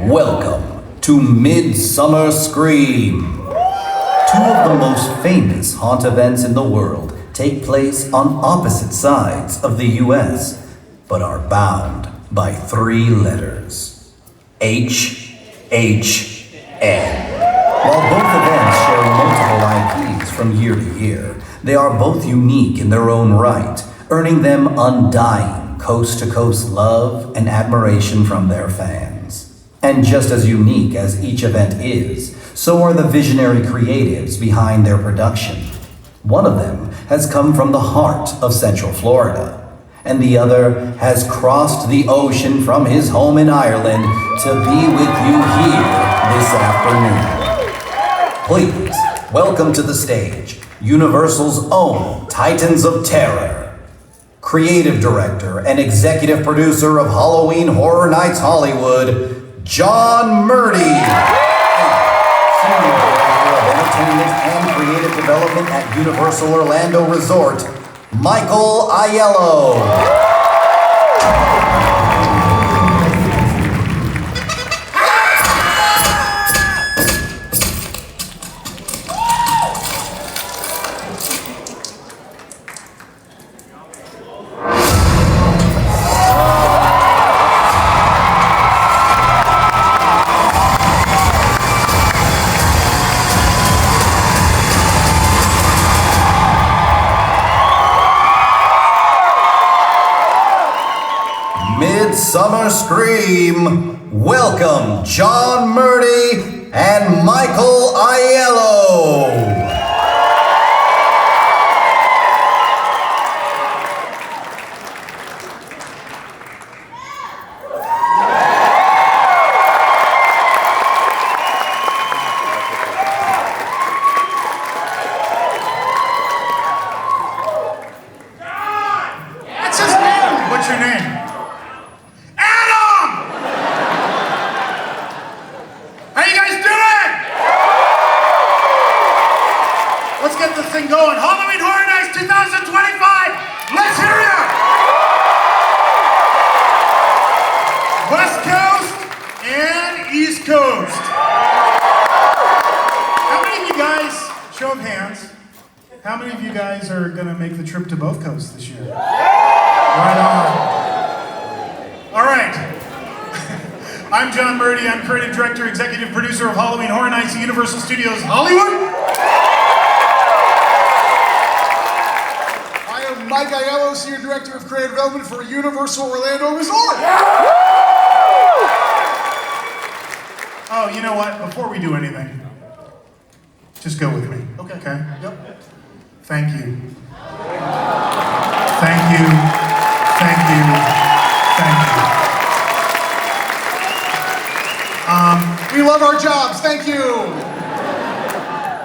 Welcome to Midsummer Scream. Two of the most famous haunt events in the world take place on opposite sides of the U.S., but are bound by 3 letters. HHN. While both events share multiple IPs from year to year, they are both unique in their own right, earning them undying coast-to-coast love and admiration from their fans. And just as unique as each event is, so are the visionary creatives behind their production. One of them has come from the heart of Central Florida, and the other has crossed the ocean from his home in Ireland to be with you here this afternoon. Please, welcome to the stage, Universal's own Titans of Terror, creative director and executive producer of Halloween Horror Nights Hollywood, John Murdy, Senior Director of Entertainment and Creative Development at Universal Orlando Resort, Michael Aiello. Midsummer Scream, welcome John Murdy and Michael Aiello. That's his name. What's your name? Let's get this thing going. Halloween Horror Nights 2025. Let's hear it. West Coast and East Coast. How many of you guys, show of hands, how many of you guys are going to make the trip to both coasts this year? Right on. All right. I'm John Murdy. I'm creative director, executive producer of Halloween Horror Nights at Universal Studios Hollywood. Mike Aiello, Senior Director of Creative Development for Universal Orlando Resort. Oh, you know what? Before we do anything, just go with me. Okay. Yep. Thank you. Thank you. Thank you. Thank you. We love our jobs. Thank you.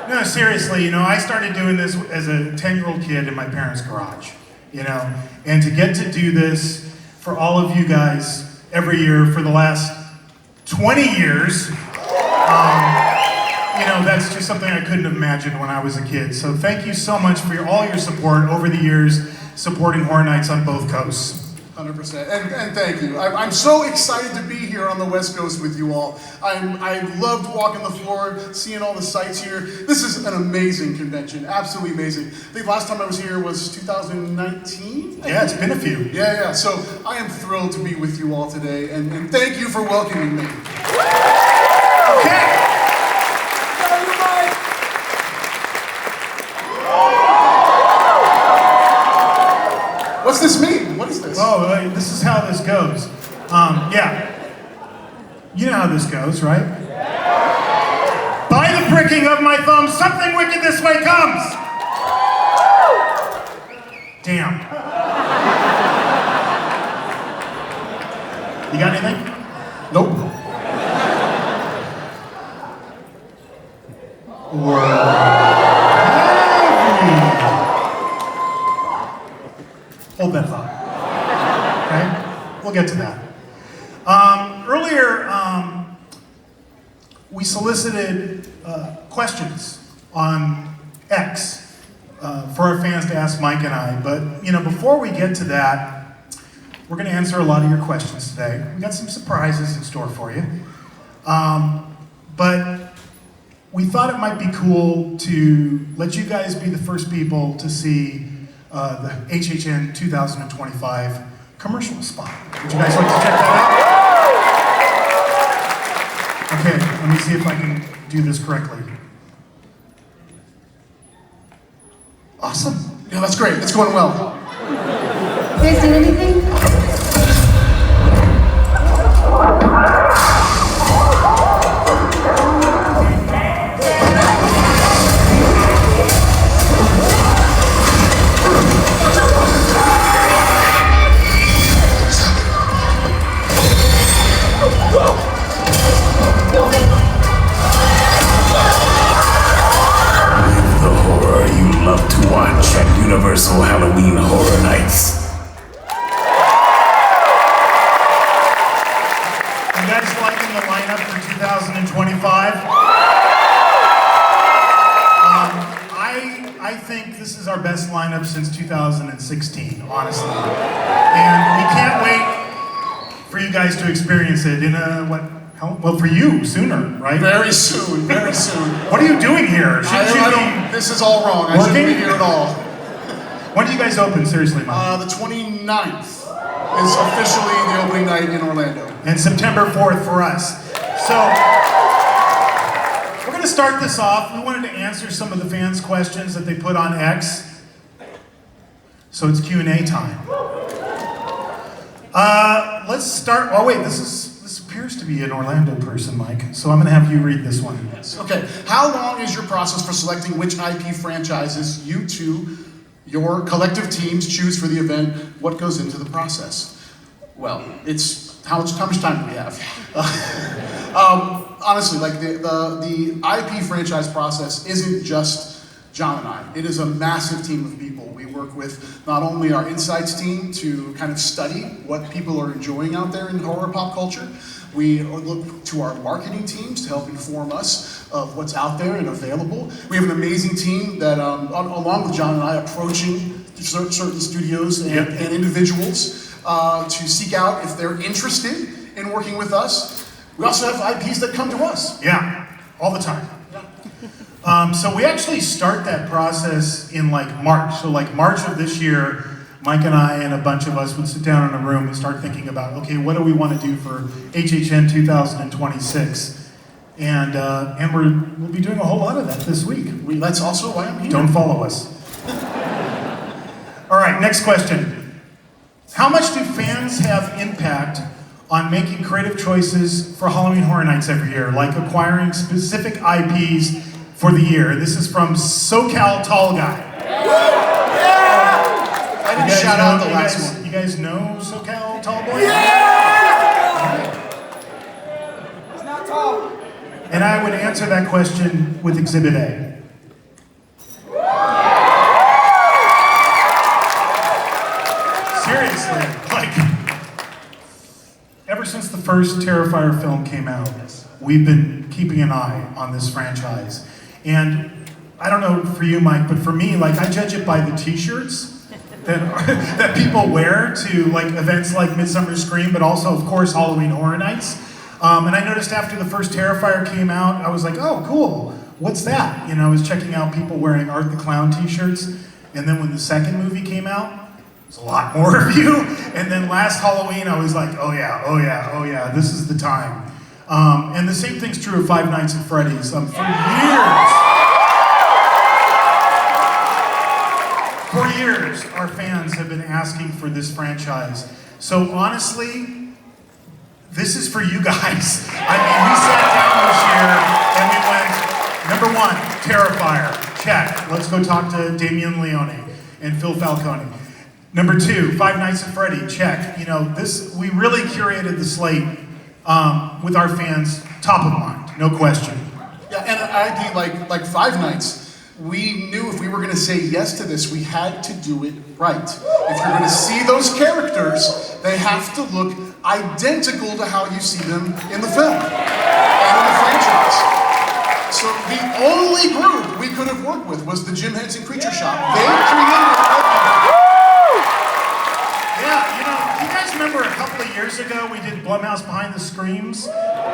No, seriously, I started doing this as a 10-year-old kid in my parents' garage, and to get to do this for all of you guys every year for the last 20 years, that's just something I couldn't have imagined when I was a kid. So thank you so much for all your support over the years, supporting Horror Nights on both coasts. 100%, and thank you. I'm so excited to be here on the West Coast with you all. I loved walking the floor, seeing all the sights here. This is an amazing convention, absolutely amazing. I think last time I was here was 2019? Yeah, it's been a few. Yeah, so I am thrilled to be with you all today, and thank you for welcoming me. Okay. What's this mean? What is this? Oh, this is how this goes. Yeah. You know how this goes, right? By the pricking of my thumb, something wicked this way comes. Damn. You got anything? Nope. Hold that thought. Okay? We'll get to that. Earlier, we solicited questions on X for our fans to ask Mike and I. But, before we get to that, we're going to answer a lot of your questions today. We got some surprises in store for you. But we thought it might be cool to let you guys be the first people to see the HHN 2025 commercial spot. Would you guys like to check that out? Okay, let me see if I can do this correctly. Awesome. Yeah, that's great. It's going well. You guys seen anything? Love to watch at Universal Halloween Horror Nights. You guys liking the lineup for 2025? I think this is our best lineup since 2016, honestly. And we can't wait for you guys to experience it in well, for you, sooner, right? Very soon, very soon. What are you doing here? This is all wrong. I shouldn't be here at all. When do you guys open, seriously, Mike? The 29th is officially the opening night in Orlando. And September 4th for us. So, we're going to start this off. We wanted to answer some of the fans' questions that they put on X. So it's Q&A time. Let's start, oh wait, this appears to be an Orlando person, Mike. So I'm going to have you read this one. Yes. Okay. How long is your process for selecting which IP franchises you two, your collective teams, choose for the event? What goes into the process? Well, it's how much time do we have? Honestly, like the IP franchise process isn't just John and I. It is a massive team of people. We work with not only our insights team to kind of study what people are enjoying out there in horror pop culture. We look to our marketing teams to help inform us of what's out there and available. We have an amazing team that, along with John and I, approaching certain studios and individuals to seek out if they're interested in working with us. We also have IPs that come to us. Yeah, all the time. So we actually start that process in like March. So like March of this year, Mike and I and a bunch of us would sit down in a room and start thinking about, okay, what do we want to do for HHN 2026? And we'll be doing a whole lot of that this week. That's also why I'm here. Don't follow us. All right, next question. How much do fans have impact on making creative choices for Halloween Horror Nights every year, like acquiring specific IPs for the year? This is from SoCal Tall Guy. I didn't shout out the last one. You guys know SoCal Tall Boy? Yeah! He's not tall. And I would answer that question with Exhibit A. Seriously, like, ever since the first Terrifier film came out, we've been keeping an eye on this franchise. And I don't know for you, Mike, but for me, like, I judge it by the t-shirts that people wear to like events like Midsummer Scream, but also, of course, Halloween Horror Nights. And I noticed after the first Terrifier came out, I was like, oh, cool, what's that? You know, I was checking out people wearing Art the Clown t-shirts. And then when the second movie came out, there's a lot more of you. And then last Halloween, I was like, oh yeah, this is the time. And the same thing's true of Five Nights at Freddy's. For years, our fans have been asking for this franchise. So honestly, this is for you guys. I mean, we sat down this year and we went, number one, Terrifier, check. Let's go talk to Damian Leone and Phil Falcone. Number two, Five Nights at Freddy, check. You know, we really curated the slate with our fans top of mind, no question. Yeah, and an IP like Five Nights, we knew if we were going to say yes to this, we had to do it right. If you're going to see those characters, they have to look identical to how you see them in the film and in the franchise. So the only group we could have worked with was the Jim Henson Creature Shop. They created Yeah, you know, you guys remember a couple of years ago we did Blumhouse Behind the Screams?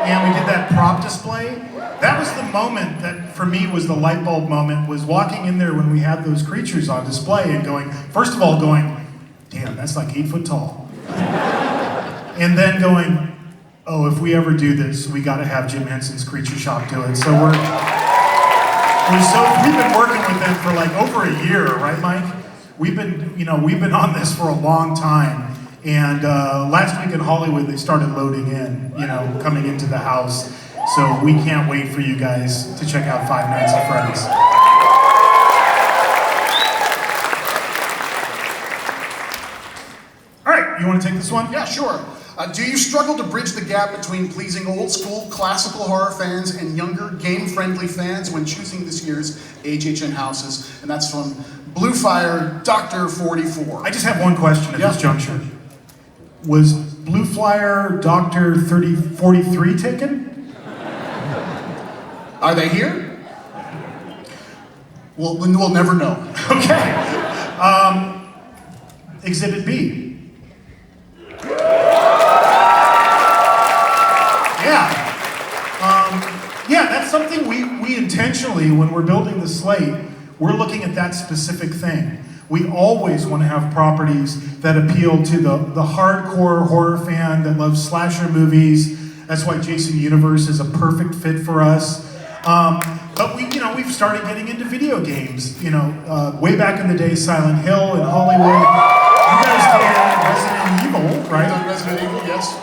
and we did that prop display. That was the moment that, for me, was the light bulb moment, was walking in there when we had those creatures on display and going, first of all going, damn, that's like 8 foot tall. And then going, oh, if we ever do this, we gotta have Jim Henson's Creature Shop do it. So we've been working with them for like over a year, right, Mike? We've been on this for a long time. And last week in Hollywood, they started loading in, coming into the house. So we can't wait for you guys to check out Five Nights at Freddy's. All right, you want to take this one? Yeah, sure. Do you struggle to bridge the gap between pleasing old school classical horror fans and younger game-friendly fans when choosing this year's HHN houses? And that's from Bluefire Dr. 44. I just have one question at this juncture. Was Blue Flyer Dr. 3043 taken? Are they here? Well, we'll never know. Okay. Exhibit B. Yeah, that's something we intentionally, when we're building the slate, we're looking at that specific thing. We always want to have properties that appeal to the hardcore horror fan that loves slasher movies. That's why Jason Universe is a perfect fit for us. But we've started getting into video games. Way back in the day, Silent Hill in Hollywood. You guys did Resident Evil, right? Resident Evil, yes.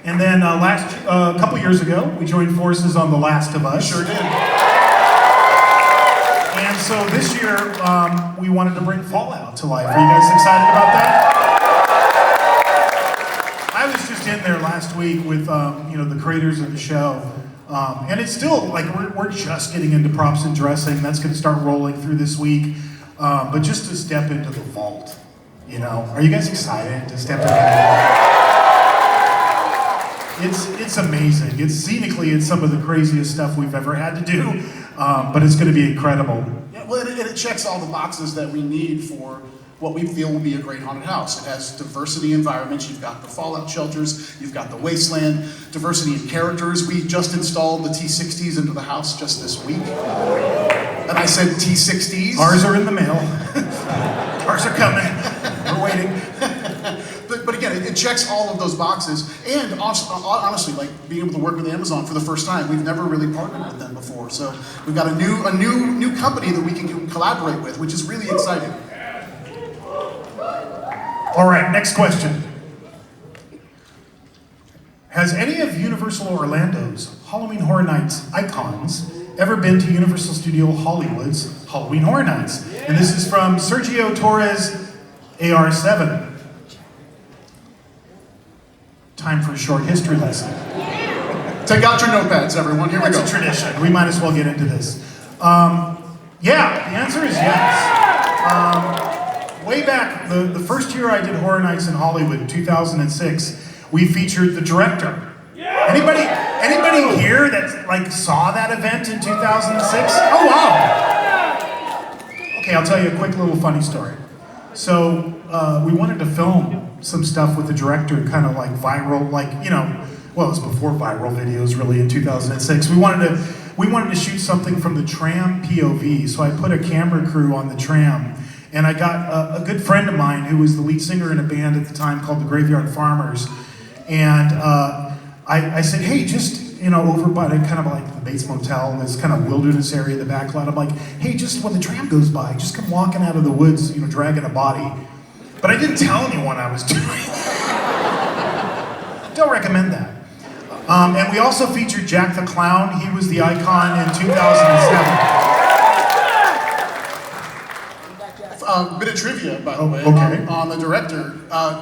And then a couple years ago, we joined forces on The Last of Us. Sure did. And so this year, we wanted to bring Fallout to life. Are you guys excited about that? I was just in there last week with the creators of the show, and it's still like we're just getting into props and dressing. That's going to start rolling through this week. But just to step into the vault, are you guys excited to step into the vault? It's amazing. It's scenically, it's some of the craziest stuff we've ever had to do, but it's going to be incredible. Yeah, well, and it checks all the boxes that we need for what we feel will be a great haunted house. It has diversity environments. You've got the fallout shelters. You've got the wasteland. Diversity in characters. We just installed the T60s into the house just this week. And I said T60s. Ours are in the mail. Ours are coming. We're waiting. But again, it checks all of those boxes. And honestly, like being able to work with Amazon for the first time, we've never really partnered with them before. So we've got a new company that we can collaborate with, which is really exciting. All right, next question. Has any of Universal Orlando's Halloween Horror Nights icons ever been to Universal Studio Hollywood's Halloween Horror Nights? And this is from Sergio Torres, AR7. Time for a short history lesson. Take out your notepads, everyone. Here we go. It's a tradition. We might as well get into this. Yeah, the answer is yes. Way back, the first year I did Horror Nights in Hollywood, 2006, we featured the director. Anybody here that saw that event in 2006? Oh wow! Okay, I'll tell you a quick little funny story. So we wanted to film some stuff with the director, kind of like viral, it was before viral videos really in 2006. We wanted to shoot something from the tram POV, so I put a camera crew on the tram, and I got a good friend of mine who was the lead singer in a band at the time called the Graveyard Farmers, and I said, hey, just over by kind of like the Bates Motel, this kind of wilderness area in the back lot, I'm like, hey, just when the tram goes by, just come walking out of the woods, dragging a body. But I didn't tell anyone I was doing it. Don't recommend that. And we also featured Jack the Clown. He was the icon in 2007. Bit of trivia, by the way, okay. on the director.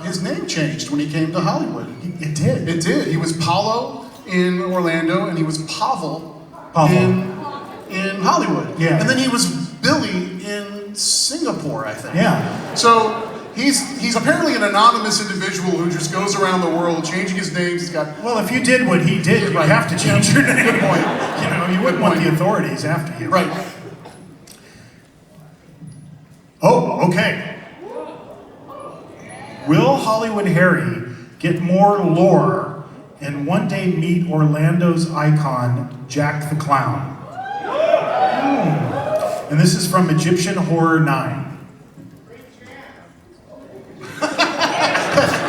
His name changed when he came to Hollywood. It did. It did. He was Paulo in Orlando, and he was Pavel. In Hollywood. Yeah. And then he was Billy in Singapore, I think. Yeah. So he's apparently an anonymous individual who just goes around the world changing his names. He's got. Well, if you did what he did, you have to change your name. Good point. You wouldn't want the authorities after you. Right. Oh, okay. Will Hollywood Harry get more lore and one day meet Orlando's icon, Jack the Clown. And this is from Egyptian Horror 9.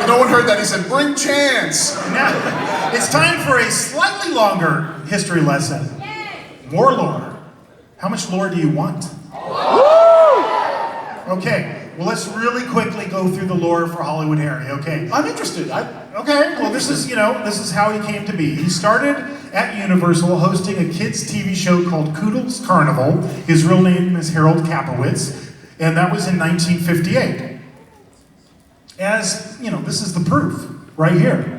No one heard that. He said, bring chance. Now, it's time for a slightly longer history lesson. More lore. How much lore do you want? Okay, well, let's really quickly go through the lore for Hollywood Harry, okay? I'm interested. Okay, well, this is how he came to be. He started at Universal hosting a kids' TV show called Koodle's Carnival. His real name is Harold Kapowitz, and that was in 1958. As, this is the proof right here.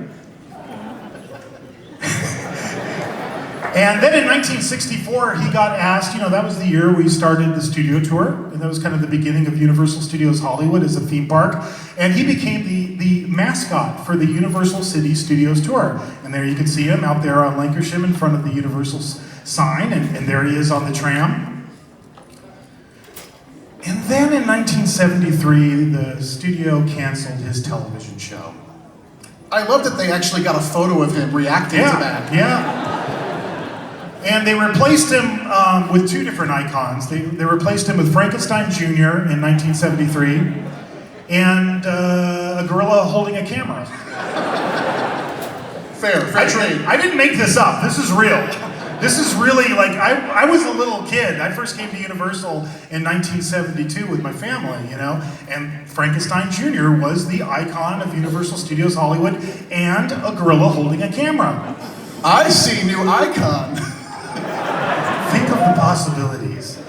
And then in 1964, he got asked, that was the year we started the studio tour, and that was kind of the beginning of Universal Studios Hollywood as a theme park, and he became the mascot for the Universal City Studios tour. And there you can see him out there on Lancashire in front of the Universal sign, and there he is on the tram. And then in 1973, the studio canceled his television show. I love that they actually got a photo of him reacting to that. Yeah. And they replaced him with two different icons. They replaced him with Frankenstein Jr. in 1973 and a gorilla holding a camera. Fair trade. I didn't make this up. This is real. This is really I was a little kid. I first came to Universal in 1972 with my family, and Frankenstein Jr. was the icon of Universal Studios Hollywood and a gorilla holding a camera. I see new icon. Think of the possibilities.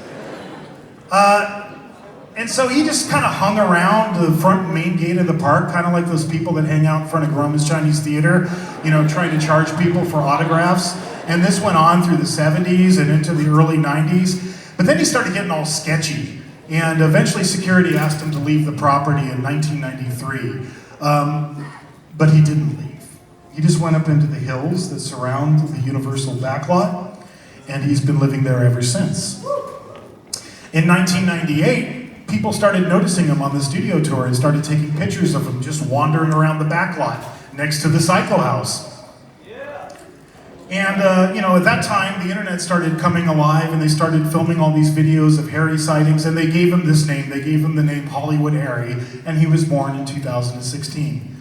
And so he just kind of hung around the front main gate of the park, kind of like those people that hang out in front of Grauman's Chinese Theater, trying to charge people for autographs. And this went on through the 70s and into the early 90s. But then he started getting all sketchy. And eventually security asked him to leave the property in 1993. But he didn't leave. He just went up into the hills that surround the Universal backlot. And he's been living there ever since. In 1998, people started noticing him on the studio tour and started taking pictures of him just wandering around the backlot next to the Psycho House. And, at that time, the internet started coming alive and they started filming all these videos of Harry sightings, and they gave him this name. They gave him the name Hollywood Harry, and he was born in 2016.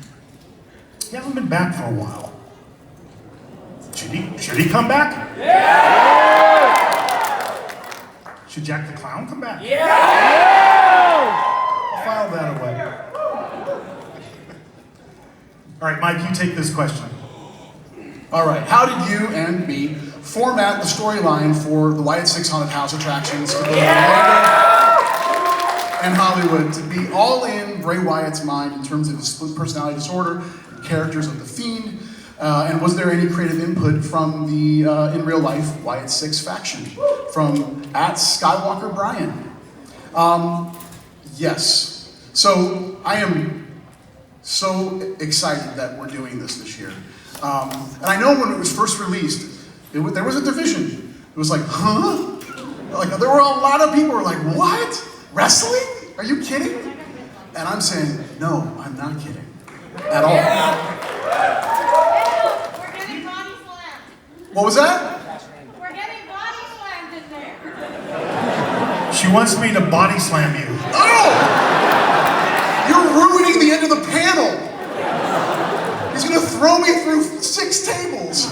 He hasn't been back for a while. Should he come back? Yeah! Should Jack the Clown come back? Yeah! I'll file that away. All right, Mike, you take this question. All right, how did you and me format the storyline for the Wyatt Sicks Haunted House attractions to both and Hollywood to be all in Bray Wyatt's mind in terms of his split personality disorder, characters of the Fiend, and was there any creative input from the, in real life, Wyatt Sicks faction, from @Skywalker Brian? Yes. So I am so excited that we're doing this year. And I know when it was first released, there was a division. It was like, huh? Like, there were a lot of people who were like, what? Wrestling? Are you kidding? And I'm saying, no, I'm not kidding. At all. We're getting body slammed. What was that? We're getting body slammed in there. She wants me to body slam you. Oh! You're ruining the end of the panel. He's gonna throw me through 6 tables.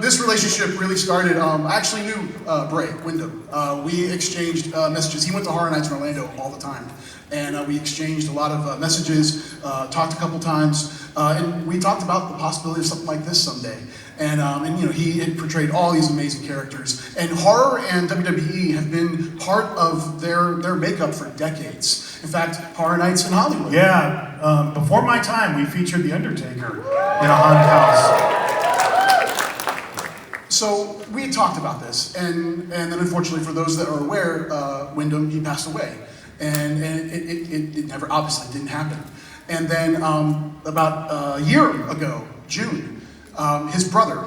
This relationship really started, I actually knew Bray Wyndham. We exchanged messages. He went to Horror Nights in Orlando all the time. And we exchanged a lot of messages, talked a couple times, and we talked about the possibility of something like this someday. And he had portrayed all these amazing characters. And horror and WWE have been part of their makeup for decades. In fact, Horror Nights in Hollywood. Yeah, before my time, we featured The Undertaker in a haunted house. So we had talked about this, and then unfortunately for those that are aware, Wyndham, he passed away. And it never, obviously didn't happen. And then about a year ago, June, his brother,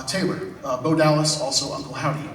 Taylor, Bo Dallas, also Uncle Howdy,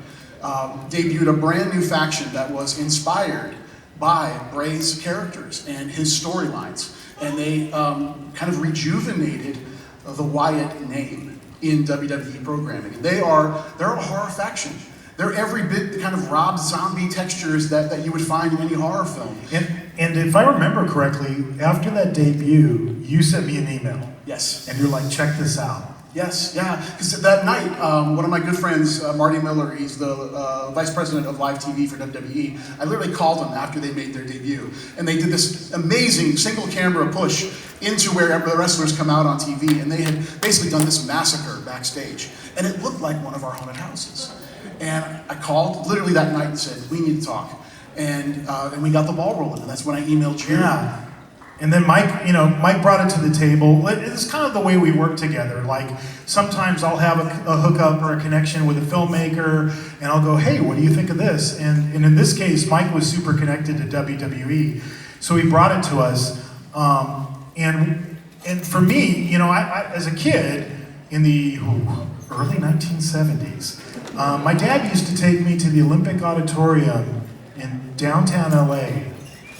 debuted a brand new faction that was inspired by Bray's characters and his storylines. And they kind of rejuvenated the Wyatt name in WWE programming. They're a horror faction. They're every bit the kind of Rob Zombie textures that you would find in any horror film. And if I remember correctly, after that debut, you sent me an email. Yes. And you're like, check this out. Yes, yeah, because that night, one of my good friends, Marty Miller, he's the vice president of live TV for WWE, I literally called him after they made their debut, and they did this amazing single camera push into where the wrestlers come out on TV, and they had basically done this massacre backstage, and it looked like one of our haunted houses. And I called literally that night and said, we need to talk, and we got the ball rolling, and that's when I emailed you. Yeah. And then Mike brought it to the table. It's kind of the way we work together. Like, sometimes I'll have a hookup or a connection with a filmmaker, and I'll go, hey, what do you think of this? And in this case, Mike was super connected to WWE, so he brought it to us. And for me, I as a kid in the early 1970s, my dad used to take me to the Olympic Auditorium in downtown LA.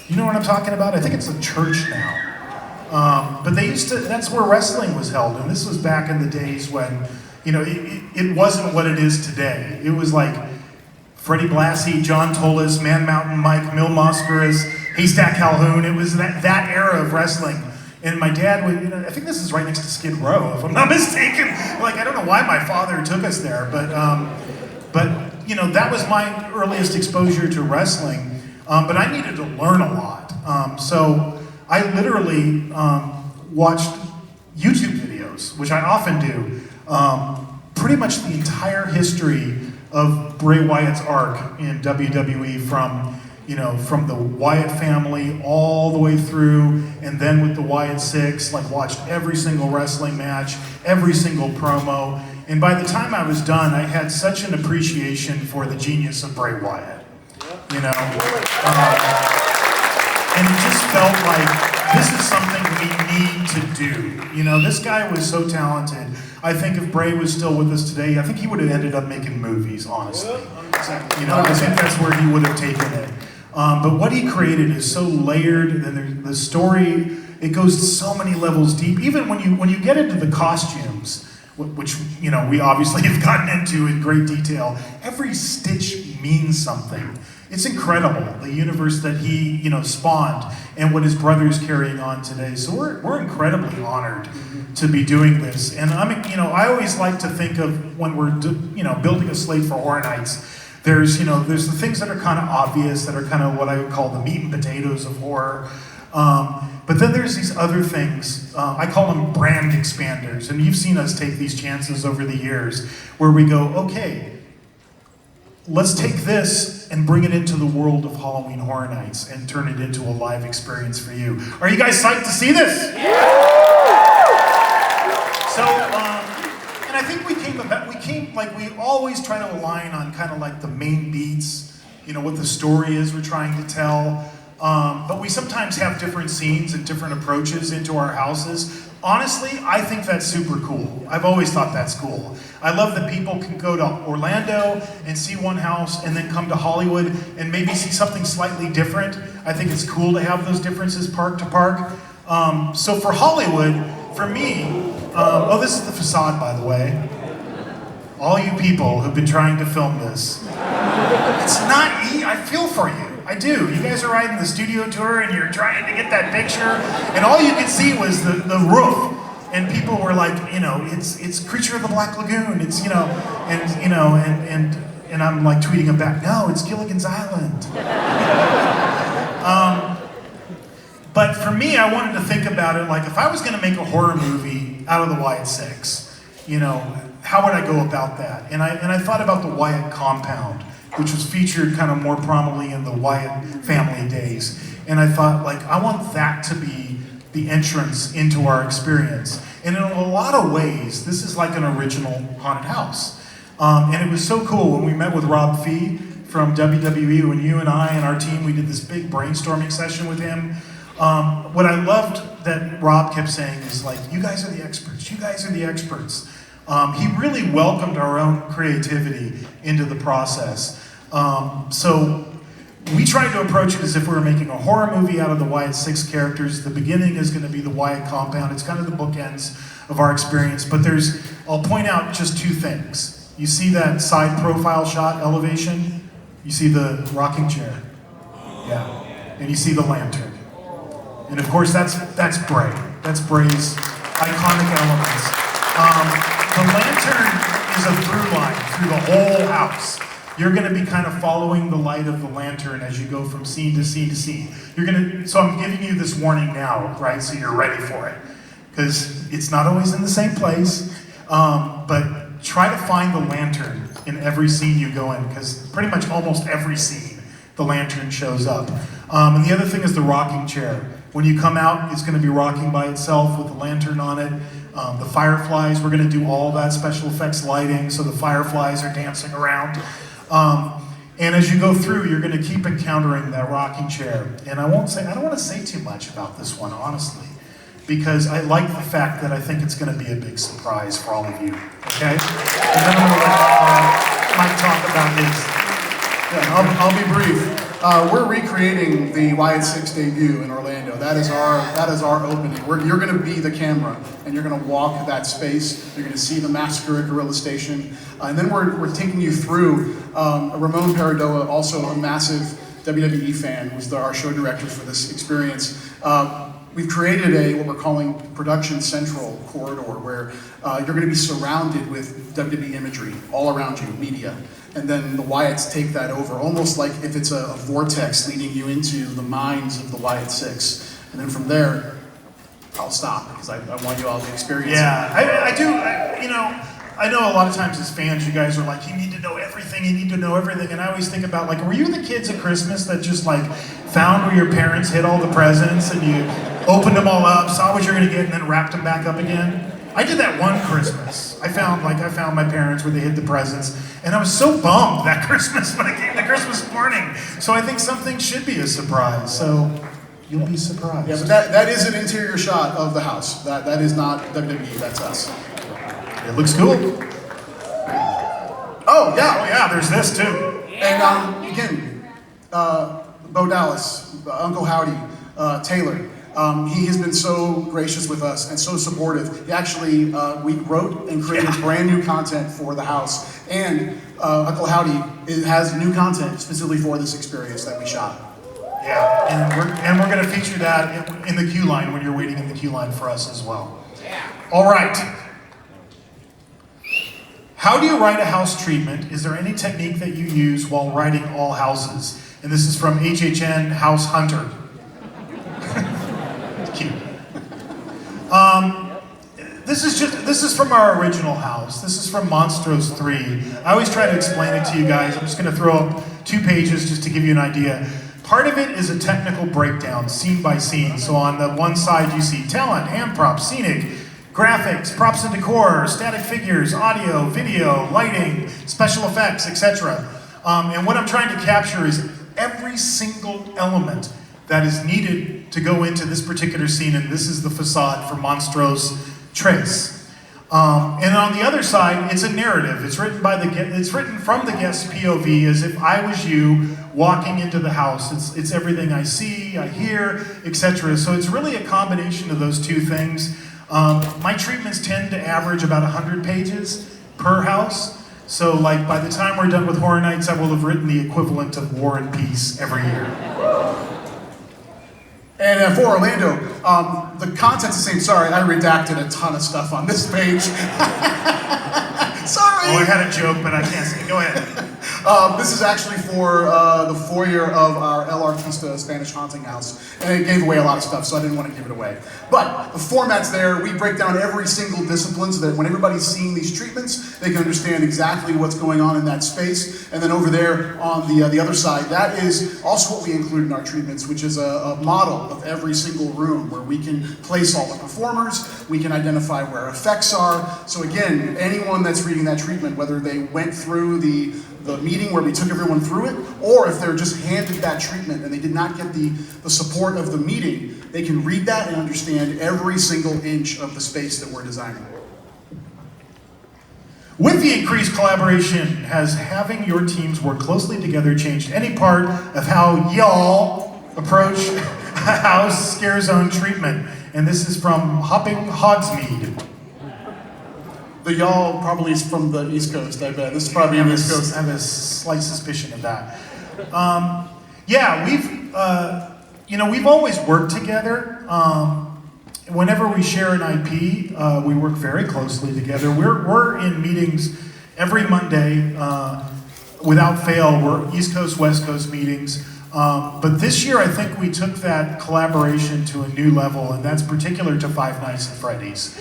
You know what I'm talking about? I think it's a church now. But that's where wrestling was held. And this was back in the days when, it wasn't what it is today. It was like Freddie Blassie, John Tolis, Man Mountain Mike, Mil Mosqueras, Haystack Calhoun. It was that era of wrestling. And my dad would, I think this is right next to Skid Row, if I'm not mistaken. Like, I don't know why my father took us there, but that was my earliest exposure to wrestling. But I needed to learn a lot. So I literally watched YouTube videos, which I often do, pretty much the entire history of Bray Wyatt's arc in WWE from the Wyatt family all the way through, and then with the Wyatt Sicks, like watched every single wrestling match, every single promo. And by the time I was done, I had such an appreciation for the genius of Bray Wyatt. And it just felt like this is something we need to do. This guy was so talented. I think if Bray was still with us today, I think he would have ended up making movies, honestly. I think that's where he would have taken it. But what he created is so layered, and the story, it goes to so many levels deep. Even when you get into the costumes, which we obviously have gotten into in great detail, every stitch means something. It's incredible, the universe that he, spawned and what his brother's carrying on today. So we're incredibly honored to be doing this. And I always like to think of when we're, building a slate for Horror Nights, there's the things that are kind of obvious, that are kind of what I would call the meat and potatoes of horror. But then there's these other things, I call them brand expanders. And you've seen us take these chances over the years where we go, okay, let's take this and bring it into the world of Halloween Horror Nights and turn it into a live experience for you. Are you guys psyched to see this? Yeah! So, and I think we always try to align on kind of like the main beats, what the story is we're trying to tell. But we sometimes have different scenes and different approaches into our houses. Honestly, I think that's super cool. I've always thought that's cool. I love that people can go to Orlando and see one house and then come to Hollywood and maybe see something slightly different. I think it's cool to have those differences park to park. So for Hollywood, for me, this is the facade, by the way. All you people who've been trying to film this. It's not easy. I feel for you. I do. You guys are riding the studio tour and you're trying to get that picture, and all you could see was the roof, and people were like, it's Creature of the Black Lagoon. It's and I'm like tweeting them back, no, it's Gilligan's Island. But for me, I wanted to think about it like if I was going to make a horror movie out of the Wyatt Sicks, how would I go about that? And I thought about the Wyatt compound, which was featured kind of more prominently in the Wyatt family days. And I thought, I want that to be the entrance into our experience. And in a lot of ways, this is like an original haunted house. And it was so cool when we met with Rob Fee from WWE, when you and I and our team, we did this big brainstorming session with him. What I loved that Rob kept saying is you guys are the experts, you guys are the experts. He really welcomed our own creativity into the process. So we tried to approach it as if we were making a horror movie out of the Wyatt Sicks characters. The beginning is going to be the Wyatt compound. It's kind of the bookends of our experience, but I'll point out just two things. You see that side profile shot elevation? You see the rocking chair? Yeah. And you see the lantern. And of course, that's Bray. That's Bray's iconic elements. The lantern is a through line through the whole house. You're going to be kind of following the light of the lantern as you go from scene to scene to scene. So I'm giving you this warning now, right? So you're ready for it. Because it's not always in the same place, but try to find the lantern in every scene you go in, because pretty much almost every scene, the lantern shows up. And the other thing is the rocking chair. When you come out, it's going to be rocking by itself with the lantern on it. The fireflies, we're going to do all that special effects lighting, so the fireflies are dancing around. And as you go through, you're going to keep encountering that rocking chair. And I don't want to say too much about this one, honestly, because I like the fact that I think it's going to be a big surprise for all of you, okay? And then I'm going to let Mike talk about his. Yeah, I'll be brief. We're recreating the Wyatt Sicks debut in Orlando. That is our opening. You're going to be the camera, and you're going to walk that space. You're going to see the massacre at Gorilla Station, and then we're taking you through. Ramon Paradoa, also a massive WWE fan, who's our show director for this experience. We've created what we're calling Production Central corridor, where you're going to be surrounded with WWE imagery all around you, media. And then the Wyatts take that over, almost like if it's a vortex leading you into the minds of the Wyatt Sicks. And then from there, I'll stop, because I want you all to experience it. Yeah, I do. I know a lot of times as fans, you guys are like, you need to know everything, and I always think about, like, were you the kids at Christmas that just, like, found where your parents hid all the presents, and you opened them all up, saw what you're gonna get, and then wrapped them back up again? I did that one Christmas. I found my parents where they hid the presents, and I was so bummed that Christmas when it came to Christmas morning. So I think something should be a surprise, so you'll be surprised. Yeah, but that is an interior shot of the house. That is not WWE, that's us. It looks cool. Oh, yeah. Oh yeah, there's this too. And again, Bo Dallas, Uncle Howdy, Taylor, he has been so gracious with us and so supportive. He actually, we wrote and created brand new content for the house. And Uncle Howdy has new content specifically for this experience that we shot. Yeah, and we're going to feature that in the queue line when you're waiting in the queue line for us as well. All right. How do you write a house treatment? Is there any technique that you use while writing all houses? And this is from HHN House Hunter. Cute. This is from our original house. This is from Monstros 3. I always try to explain it to you guys. I'm just going to throw up 2 pages just to give you an idea. Part of it is a technical breakdown, scene by scene. So on the one side you see talent, hand props, scenic, graphics, props and decor, static figures, audio, video, lighting, special effects, etc. And what I'm trying to capture is every single element that is needed to go into this particular scene, and this is the facade for Monstros Trace. And on the other side, it's a narrative. It's written from the guest's POV, as if I was you walking into the house. It's everything I see, I hear, etc. So it's really a combination of those 2 things. My treatments tend to average about 100 pages per house. So like by the time we're done with Horror Nights, I will have written the equivalent of War and Peace every year. And for Orlando, the content's the same. Sorry, I redacted a ton of stuff on this page. Sorry! Oh, I had a joke, but I can't say it. Go ahead. This is actually for the foyer of our El Artista Spanish haunting house. And it gave away a lot of stuff, so I didn't want to give it away. But the format's there. We break down every single discipline so that when everybody's seeing these treatments, they can understand exactly what's going on in that space. And then over there on the other side, that is also what we include in our treatments, which is a model of every single room where we can place all the performers, we can identify where effects are. So again, anyone that's reading that treatment, whether they went through the meeting where we took everyone through it, or if they're just handed that treatment and they did not get the support of the meeting, they can read that and understand every single inch of the space that we're designing. With the increased collaboration, has having your teams work closely together changed any part of how y'all approach house scare zone treatment? And this is from Hopping Hogsmeade. The y'all probably is from the East Coast, I bet. This is probably on the East Coast. I have a slight suspicion of that. Yeah, we've always worked together. Whenever we share an IP, we work very closely together. We're in meetings every Monday, without fail. We're East Coast, West Coast meetings. But this year, I think we took that collaboration to a new level, and that's particular to Five Nights at Freddy's.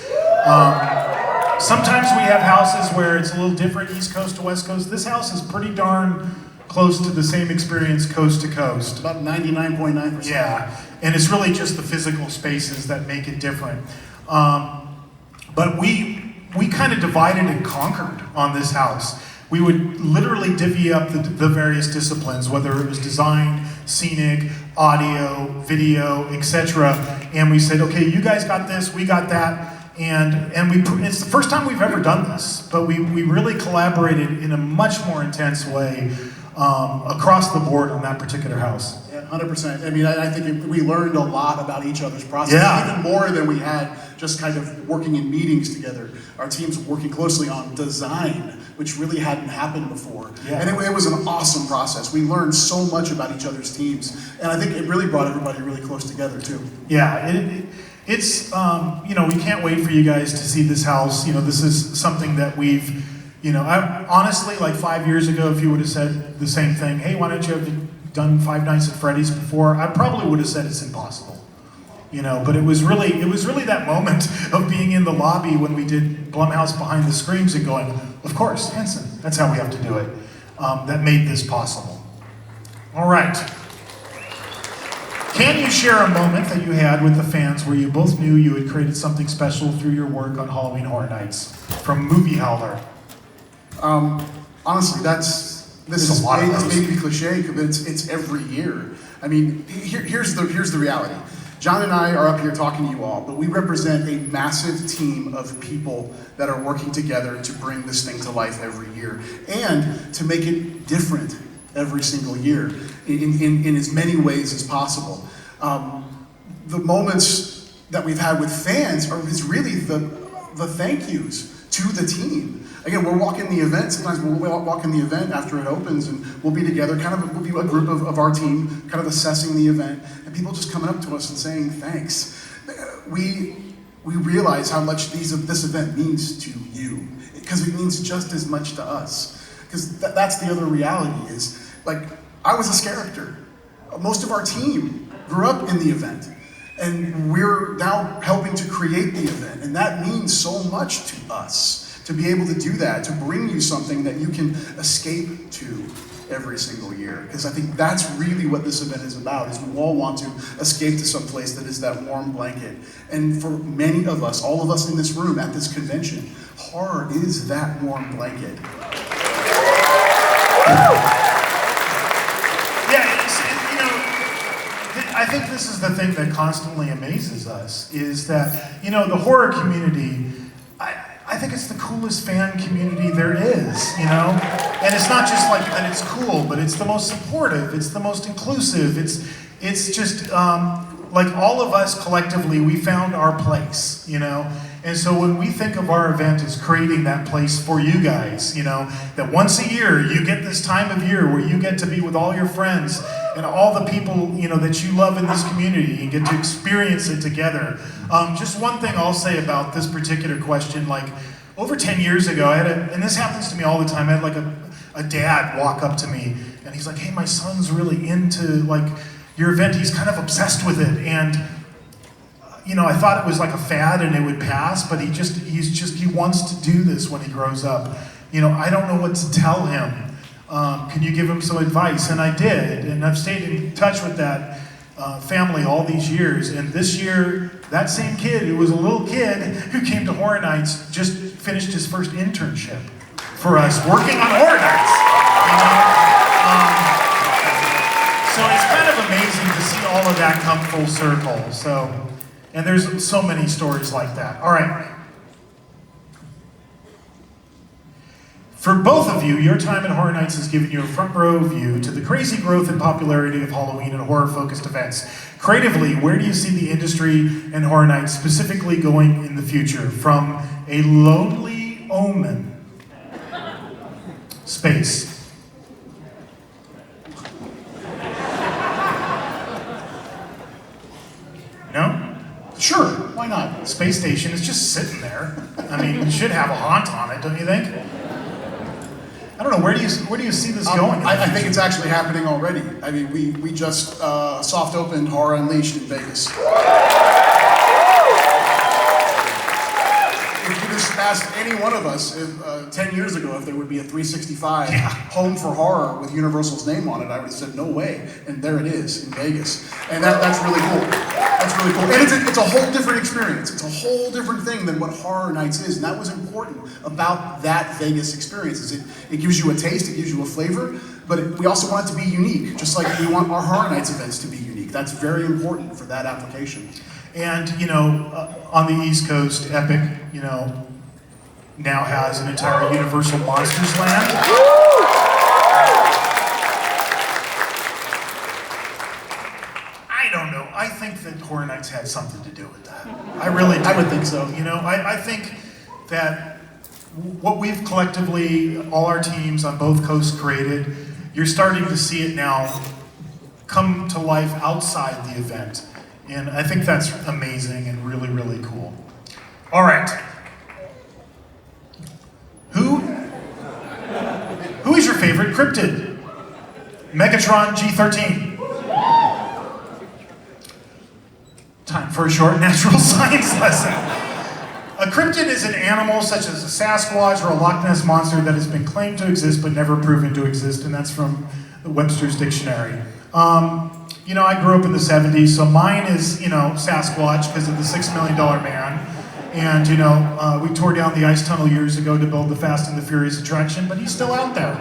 Sometimes we have houses where it's a little different, East Coast to West Coast. This house is pretty darn close to the same experience coast to coast. About 99.9%. Yeah, and it's really just the physical spaces that make it different. But we kind of divided and conquered on this house. We would literally divvy up the various disciplines, whether it was design, scenic, audio, video, etc. And we said, okay, you guys got this, we got that. And it's the first time we've ever done this, but we really collaborated in a much more intense way across the board on that particular house. Yeah, 100%. I mean, I think we learned a lot about each other's process, Yeah. even more than we had just kind of working in meetings together. Our teams working closely on design, which really hadn't happened before. Yeah. And it was an awesome process. We learned so much about each other's teams, and I think it really brought everybody really close together too. Yeah, it's we can't wait for you guys to see this house. This is something that we've, I honestly, like 5 years ago, if you would have said the same thing, hey, why don't you have done Five Nights at Freddy's before? I probably would have said it's impossible. But it was really that moment of being in the lobby when we did Blumhouse Behind the Screams and going, of course, Henson, that's how we have to do it. That made this possible. All right. Can you share a moment that you had with the fans where you both knew you had created something special through your work on Halloween Horror Nights? From Movie Howler. Honestly, this a lot of those. may be cliche, but it's every year. I mean, here's the reality. John and I are up here talking to you all, but we represent a massive team of people that are working together to bring this thing to life every year and to make it different every single year in as many ways as possible. The moments that we've had with fans is really the thank yous to the team. Again, we're walking the event. Sometimes we'll walk in the event after it opens, and we'll be together. We'll be a group of our team, kind of assessing the event, and people just coming up to us and saying thanks. We realize how much this event means to you, because it means just as much to us. Because that's the other reality is, like, I was this character. Most of our team grew up in the event, and we're now helping to create the event, and that means so much to us. To be able to do that, to bring you something that you can escape to every single year. Because I think that's really what this event is about, is we all want to escape to some place that is that warm blanket. And for many of us, all of us in this room at this convention, horror is that warm blanket. I think this is the thing that constantly amazes us, is that, the horror community, I think it's the coolest fan community there is, And it's not just like that it's cool, but it's the most supportive, it's the most inclusive, it's just, like all of us collectively, we found our place, And so when we think of our event as creating that place for you guys, that once a year you get this time of year where you get to be with all your friends and all the people, that you love in this community and get to experience it together. Just one thing I'll say about this particular question, like over 10 years ago, and this happens to me all the time, I had like a dad walk up to me and he's like, hey, my son's really into like your event, he's kind of obsessed with it. And I thought it was like a fad and it would pass, but he wants to do this when he grows up. I don't know what to tell him. Can you give him some advice? And I did, and I've stayed in touch with that family all these years. And this year, that same kid, who was a little kid who came to Horror Nights, just finished his first internship for us, working on Horror Nights. So it's kind of amazing to see all of that come full circle. And there's so many stories like that. All right. For both of you, your time at Horror Nights has given you a front row view to the crazy growth and popularity of Halloween and horror-focused events. Creatively, where do you see the industry and Horror Nights specifically going in the future? From a lonely omen space. No? Sure, why not? Space station is just sitting there. I mean, it should have a haunt on it, don't you think? I don't know, where do you see this going? I think it's actually happening already. I mean, we just soft opened Horror Unleashed in Vegas. If you just asked any one of us 10 years ago if there would be a 365 home for horror with Universal's name on it, I would have said no way. And there it is in Vegas. And that's really cool. That's really cool. And it's a whole different experience. It's a whole different thing than what Horror Nights is. And that was important about that Vegas experience. Is it gives you a taste, it gives you a flavor, but we also want it to be unique, just like we want our Horror Nights events to be unique. That's very important for that application. And, you know, on the East Coast, Epic, you know, now has an entire Universal Monsters Land. I don't know. I think that Horror Nights had something to do with that. I really do. I would think so. You know, I think that what we've collectively, all our teams on both coasts created, you're starting to see it now come to life outside the event. And I think that's amazing and really, really cool. All right. Who is your favorite cryptid? Megatron G13. Time for a short natural science lesson. A cryptid is an animal such as a Sasquatch or a Loch Ness Monster that has been claimed to exist but never proven to exist, and that's from the Webster's Dictionary. You know, I grew up in the 70s, so mine is, you know, Sasquatch because of the $6 Million Man. And, you know, we tore down the ice tunnel years ago to build the Fast and the Furious attraction, but he's still out there.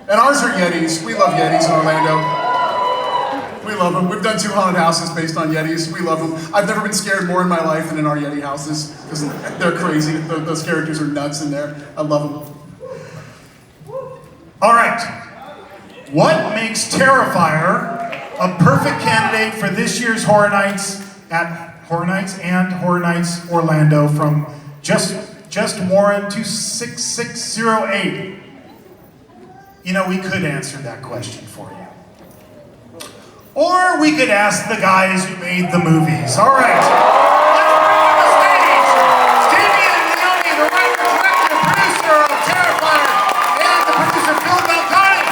And ours are Yetis. We love Yetis in Orlando. We love them. We've done 2 haunted houses based on Yetis. We love them. I've never been scared more in my life than in our Yeti houses because they're crazy. Those characters are nuts in there. I love them. All right. What makes Terrifier a perfect candidate for this year's Horror Nights at Horror Nights and Horror Nights Orlando from Just Warren 26608? You know, we could answer that question for you. Or we could ask the guys who made the movies. All right. Let's bring on the stage Damien Leone, the writer, director, producer of Terrifier, and the producer Phil Belcani.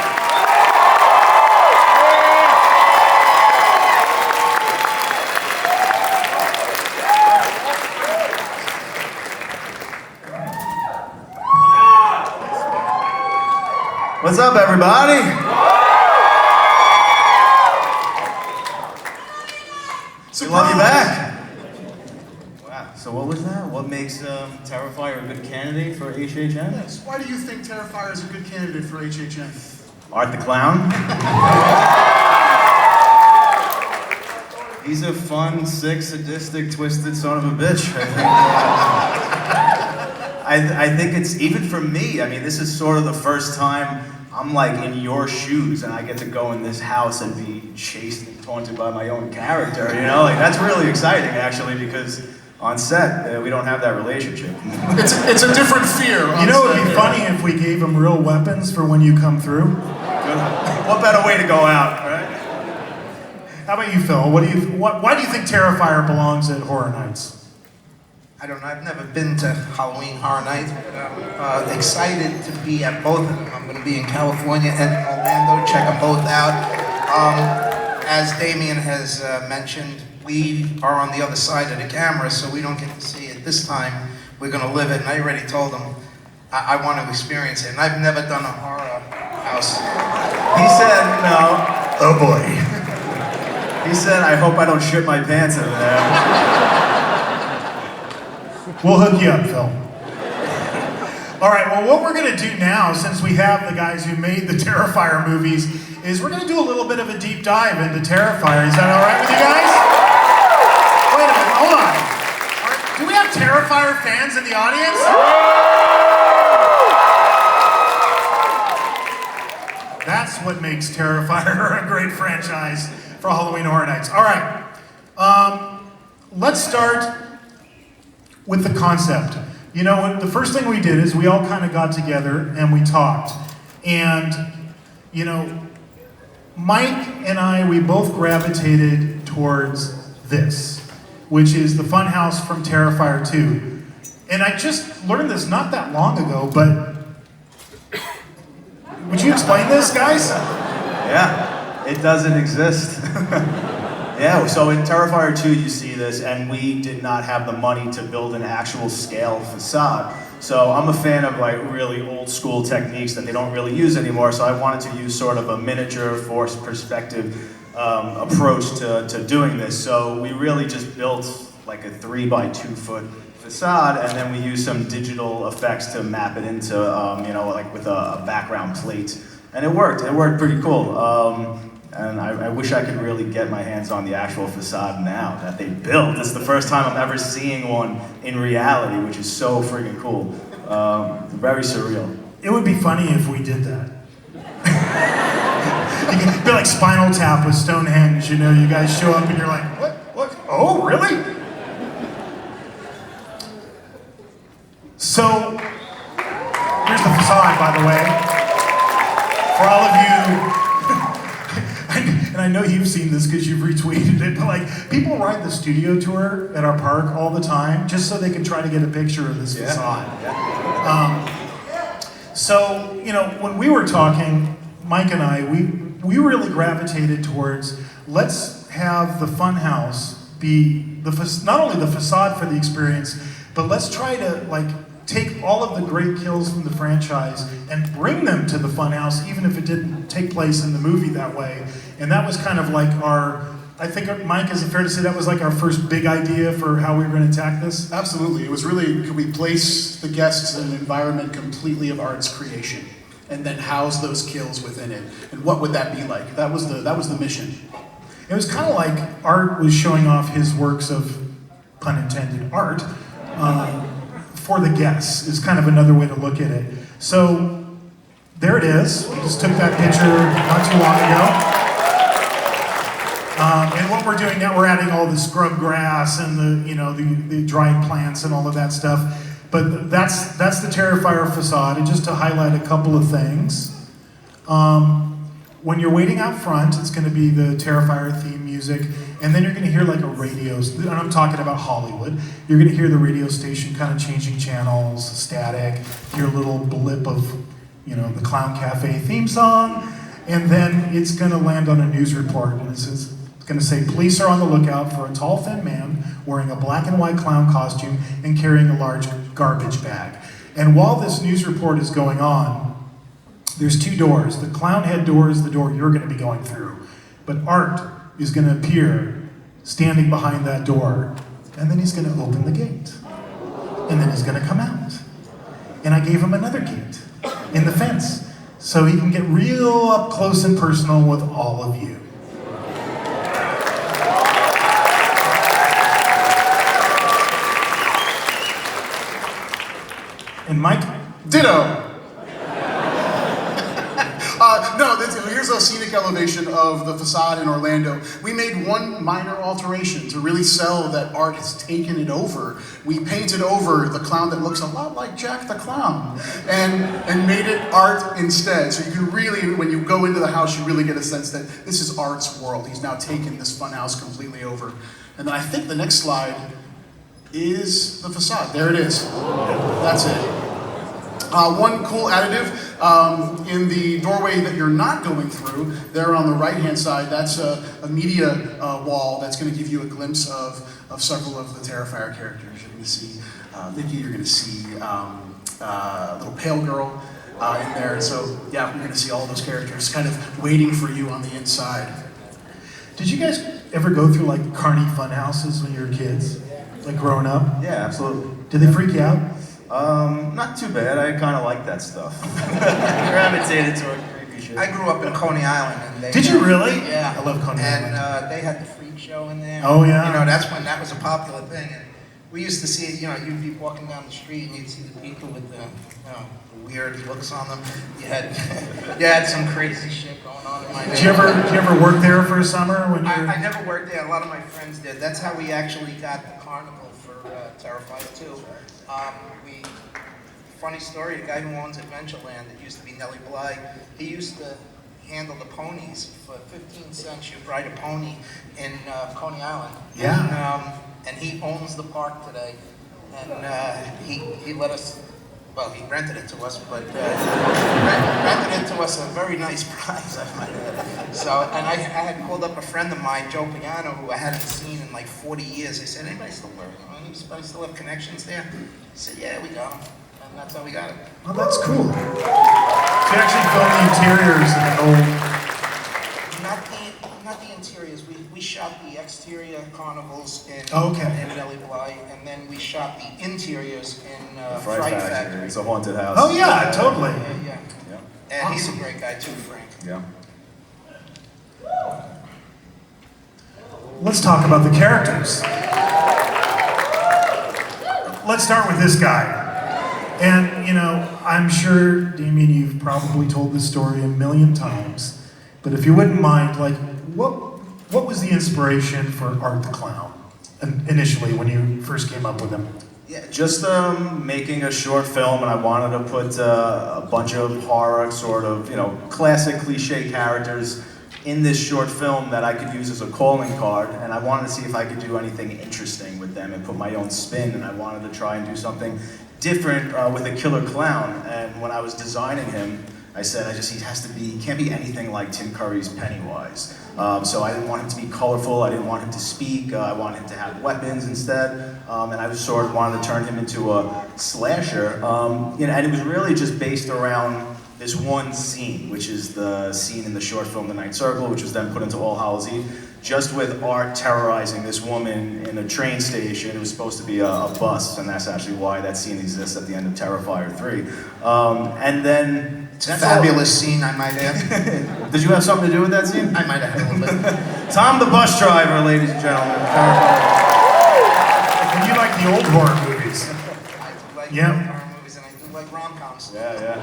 What's up, everybody? We love you back. Wow. So what was that? What makes Terrifier a good candidate for HHN? Yes. Why do you think Terrifier is a good candidate for HHN? Art the Clown. He's a fun, sick, sadistic, twisted son of a bitch. I think it's, even for me, I mean, this is sort of the first time I'm like in your shoes and I get to go in this house and be chased and taunted by my own character, you know? Like, that's really exciting, actually, because on set, we don't have that relationship. It's a different fear. You know, it would be funny if we gave them real weapons for when you come through. What better way to go out, right? How about you, Phil? Why do you think Terrifier belongs at Horror Nights? I don't know, I've never been to Halloween Horror Nights, but I'm excited to be at both of them. I'm going to be in California and Orlando, check them both out. As Damien has mentioned, we are on the other side of the camera, so we don't get to see it. This time, we're going to live it, and I already told them I want to experience it, and I've never done a horror house. He said, no. Oh boy. He said, I hope I don't shit my pants over there. We'll hook you up, Phil. All right, well, what we're going to do now, since we have the guys who made the Terrifier movies, is we're going to do a little bit of a deep dive into Terrifier. Is that all right with you guys? Wait a minute, hold on. Do we have Terrifier fans in the audience? That's what makes Terrifier a great franchise for Halloween Horror Nights. All right, let's start with the concept. You know, the first thing we did is we all kind of got together and we talked. And, you know, Mike and I, we both gravitated towards this, which is the funhouse from Terrifier 2. And I just learned this not that long ago, but would you explain this, guys? Yeah, it doesn't exist. Yeah, so in Terrifier 2 you see this, and we did not have the money to build an actual scale facade. So I'm a fan of like really old school techniques that they don't really use anymore, so I wanted to use sort of a miniature forced perspective approach to doing this. So we really just built like a 3 by 2 foot facade, and then we used some digital effects to map it into, you know, like with a background plate. And it worked pretty cool. And I wish I could really get my hands on the actual facade now that they built. It's the first time I'm ever seeing one in reality, which is so freaking cool. Very surreal. It would be funny if we did that. It'd be like Spinal Tap with Stonehenge, you know, you guys show up and you're like, what? Oh, really? So, here's the facade, by the way. For all of you, and I know you've seen this because you've retweeted it, but like, people ride the studio tour at our park all the time just so they can try to get a picture of this facade. Yeah. So, you know, when we were talking, Mike and I, we really gravitated towards, let's have the funhouse be not only the facade for the experience, but let's try to like take all of the great kills from the franchise and bring them to the funhouse, even if it didn't take place in the movie that way. And that was kind of like I think, Mike, is it fair to say that was like our first big idea for how we were going to attack this? Absolutely. It was really, could we place the guests in an environment completely of art's creation, and then house those kills within it? And what would that be like? That was the mission. It was kind of like Art was showing off his works of, pun intended, art, for the guests, is kind of another way to look at it. So, there it is. We just took that picture not too long ago. And what we're doing now, we're adding all the scrub grass and the dried plants and all of that stuff. But that's the Terrifier facade. And just to highlight a couple of things, when you're waiting out front, it's going to be the Terrifier theme music, and then you're going to hear like a radio. And I'm talking about Hollywood. You're going to hear the radio station kind of changing channels, static. Hear a little blip of, you know, the Clown Cafe theme song, and then it's going to land on a news report, and it's going to say, police are on the lookout for a tall, thin man wearing a black and white clown costume and carrying a large garbage bag. And while this news report is going on, there's 2 doors. The clown head door is the door you're going to be going through. But Art is going to appear standing behind that door, and then he's going to open the gate. And then he's going to come out. And I gave him another gate in the fence, so he can get real up close and personal with all of you. And Mike? Ditto. Here's a scenic elevation of the facade in Orlando. We made one minor alteration to really sell that Art has taken it over. We painted over the clown that looks a lot like Jack the Clown, and made it Art instead. So you can really, when you go into the house, you really get a sense that this is Art's world. He's now taken this funhouse completely over. And then I think the next slide is the facade. There it is. That's it. One cool additive, in the doorway that you're not going through, there on the right-hand side, that's a media wall that's going to give you a glimpse of several of the Terrifier characters. You're going to see Vicky, you're going to see a little pale girl in there. So, yeah, you're going to see all those characters kind of waiting for you on the inside. Did you guys ever go through like carny fun houses when you were kids? Like growing up? Yeah, absolutely. Did they freak you out? Not too bad. I kind of like that stuff. Gravitated toward creepy shit. I grew up in Coney Island, and they. Did you really? Yeah. I love Coney Island. And they had the freak show in there. Oh yeah. You know, that's when that was a popular thing. And we used to see, you'd be walking down the street and you'd see the people with the weird looks on them. You had some crazy shit going on in my neighborhood. Did you ever work there for a summer when you were... I never worked there. A lot of my friends did. That's how we actually got the carnival for Terrifier 2. Funny story, the guy who owns Adventureland, it used to be Nellie Bly, he used to handle the ponies. For 15 cents, you'd ride a pony in Coney Island. Yeah. And he owns the park today. And he let us, well, he rented it to us, but rented it to us at a very nice price, I might add. So, and I had called up a friend of mine, Joe Piano, who I hadn't seen in like 40 years. I said, anybody still working? Anybody still have connections there? He said, yeah, we got them. And that's how we got it. Oh, that's cool. So you actually filmed the interiors in an old... Not the interiors. We shot the exterior carnivals in Nellie Bly, and then we shot the interiors in Fright Factory. It's a haunted house. Oh yeah, totally. Yeah. And he's a great guy too, Frank. Yeah. Let's talk about the characters. Let's start with this guy. And, I'm sure, Damien, you've probably told this story a million times, but if you wouldn't mind, what was the inspiration for Art the Clown initially when you first came up with him? Yeah, just making a short film, and I wanted to put a bunch of horror, sort of, classic cliche characters in this short film that I could use as a calling card, and I wanted to see if I could do anything interesting with them and put my own spin, and I wanted to try and do something different with a killer clown. And when I was designing him, I said, he can't be anything like Tim Curry's Pennywise. So I didn't want him to be colorful, I didn't want him to speak, I wanted him to have weapons instead, and I just sort of wanted to turn him into a slasher. And it was really just based around this one scene, which is the scene in the short film The Night Circle, which was then put into All Hallows Eve, just with Art terrorizing this woman in a train station. It was supposed to be a bus, and that's actually why that scene exists at the end of Terrifier 3. And then... It's a fabulous scene, I might add. Did you have something to do with that scene? I might have had a little bit. Tom the bus driver, ladies and gentlemen. And you like the old horror movies. I do like horror movies, and I do like rom-coms. Yeah.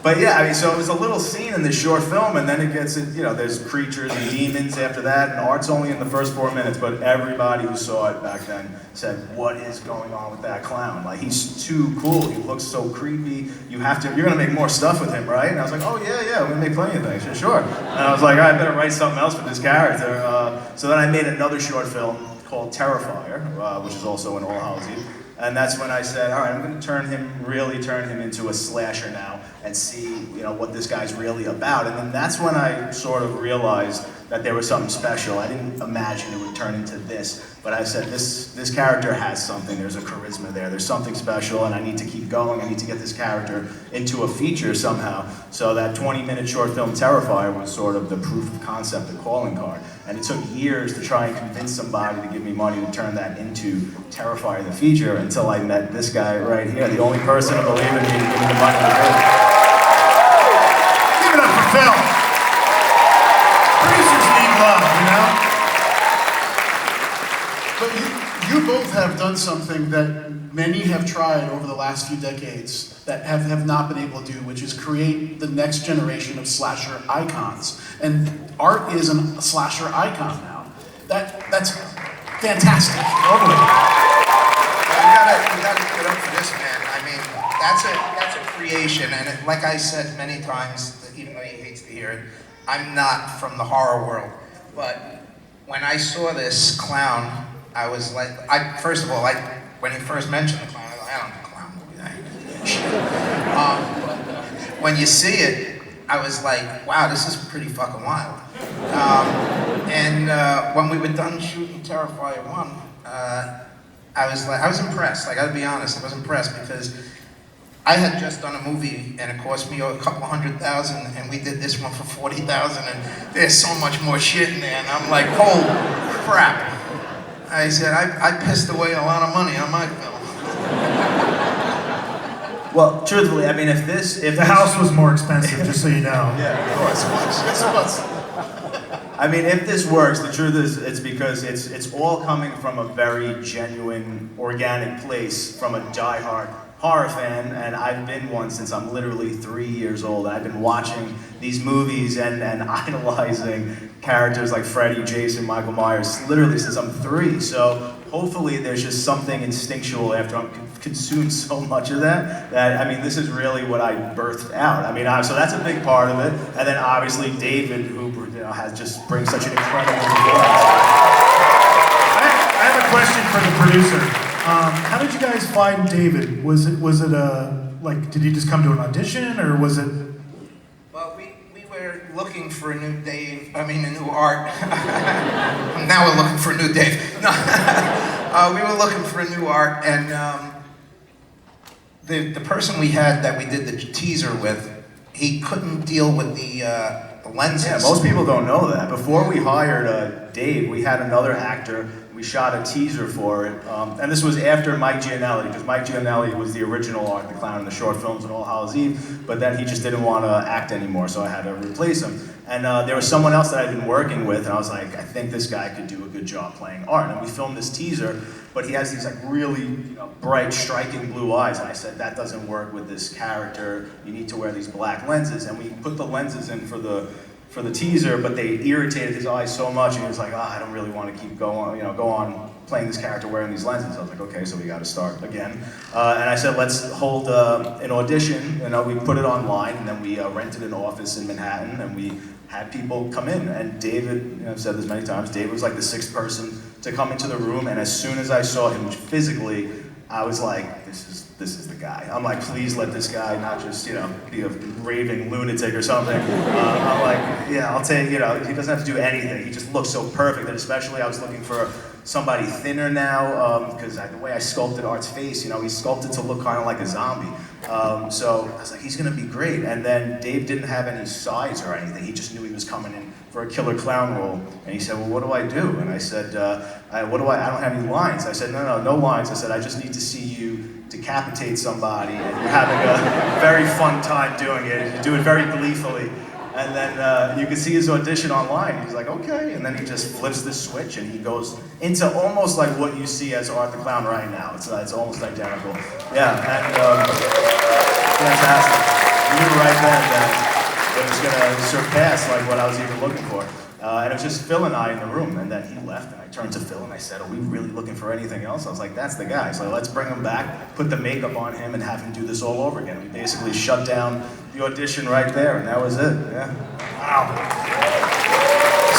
But yeah, so it was a little scene in this short film, and then it gets, there's creatures and demons after that, and Art's only in the first 4 minutes, but everybody who saw it back then said, what is going on with that clown? Like, he's too cool, he looks so creepy, you're gonna make more stuff with him, right? And I was like, oh yeah, we're gonna make plenty of things, yeah, sure. And I was like, I better write something else with this character. So then I made another short film called Terrifier, which is also in All Hallows Eve. And that's when I said, all right, I'm going to really turn him into a slasher now and see, what this guy's really about. And then that's when I sort of realized that there was something special. I didn't imagine it would turn into this, but I said, this character has something. There's a charisma there. There's something special, and I need to keep going. I need to get this character into a feature somehow. So that 20-minute short film, Terrifier, was sort of the proof of concept, the calling card. And it took years to try and convince somebody to give me money to turn that into Terrifier the feature until I met this guy right here, the only person to believe in me to give me the money to do it. Give it up for Phil. Producers need love, But you both have done something that many have tried over the last few decades that have not been able to do, which is create the next generation of slasher icons. And Art is a slasher icon now. That's fantastic. Totally. You gotta give it up for this man. I mean, that's a creation, and like I said many times, even though he hates to hear it, I'm not from the horror world. But when I saw this clown, I was like, first of all, when he first mentioned the clown, I was like, I don't do clown movies, I ain't doing that shit. When you see it, I was like, wow, this is pretty fucking wild. And when we were done shooting Terrifier 1, I was impressed. I gotta be honest, I was impressed because I had just done a movie and it cost me a couple $100,000, and we did this one for $40,000, and there's so much more shit in there, and I'm like, holy crap. I said, I pissed away a lot of money on my film. Well, truthfully, I mean, if the house was more expensive, just so you know. Yeah, of course. Yes, it was. I mean, if this works, the truth is it's because it's all coming from a very genuine, organic place from a diehard horror fan, and I've been one since I'm literally 3 years old. I've been watching these movies and idolizing characters like Freddy, Jason, Michael Myers, literally since I'm 3. So hopefully there's just something instinctual after I'm consumed so much of that, I mean, this is really what I birthed out. I mean, so that's a big part of it. And then obviously David, who has just brings such an incredible performance. I have a question for the producer. How did you guys find David? Was it like, did he just come to an audition, or was it? Well, we were looking for a new Dave. I mean, a new Art. Now we're looking for a new Dave. No, we were looking for a new Art, and the person we had that we did the teaser with, he couldn't deal with the lenses. Yeah, most people don't know that. Before we hired Dave, we had another actor. We shot a teaser for it, and this was after Mike Gianelli, because Mike Gianelli was the original Art the Clown in the short films and All Hallows Eve, but then he just didn't want to act anymore, so I had to replace him. And there was someone else that I'd been working with, and I was like, I think this guy could do a good job playing Art. And we filmed this teaser, but he has these like really bright, striking blue eyes, and I said, that doesn't work with this character. You need to wear these black lenses, and we put the lenses in for the teaser, but they irritated his eyes so much, and he was like, I don't really want to keep go on playing this character wearing these lenses. I was like, okay, so we got to start again. And I said, let's hold an audition. We put it online, and then we rented an office in Manhattan, and we had people come in. And David, I've said this many times, David was like the 6th person to come into the room, and as soon as I saw him physically, I was like, this is the guy. I'm like, please let this guy not just, be a raving lunatic or something. I'm like, yeah, I'll take, he doesn't have to do anything. He just looks so perfect, and especially I was looking for somebody thinner now, because the way I sculpted Art's face, he's sculpted to look kind of like a zombie. So I was like, he's gonna be great. And then Dave didn't have any size or anything. He just knew he was coming in for a killer clown role. And he said, well, what do I do? And I said, I don't have any lines. I said, no lines. I said, I just need to see you decapitate somebody, and you're having a very fun time doing it. You do it very gleefully. And then you can see his audition online. He's like, okay. And then he just flips the switch, and he goes into almost like what you see as Art the Clown right now. It's almost identical. Yeah, and fantastic. I knew right then that it was going to surpass like what I was even looking for. And it was just Phil and I in the room, and then he left, and I turned to Phil and I said, are we really looking for anything else? I was like, that's the guy. So let's bring him back, put the makeup on him, and have him do this all over again. We basically shut down the audition right there, and that was it, yeah. Wow.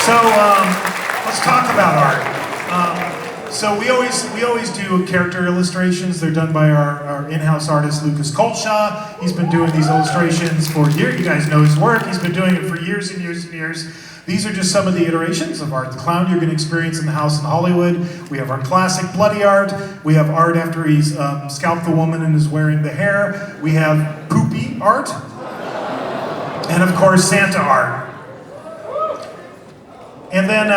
So let's talk about Art. So we always do character illustrations. They're done by our in-house artist, Lucas Coltshaw. He's been doing these illustrations for years. You guys know his work. He's been doing it for years and years and years. These are just some of the iterations of Art the Clown you're going to experience in the house in Hollywood. We have our classic bloody Art. We have Art after he's scalped the woman and is wearing the hair. We have poopy Art. And of course, Santa Art. And then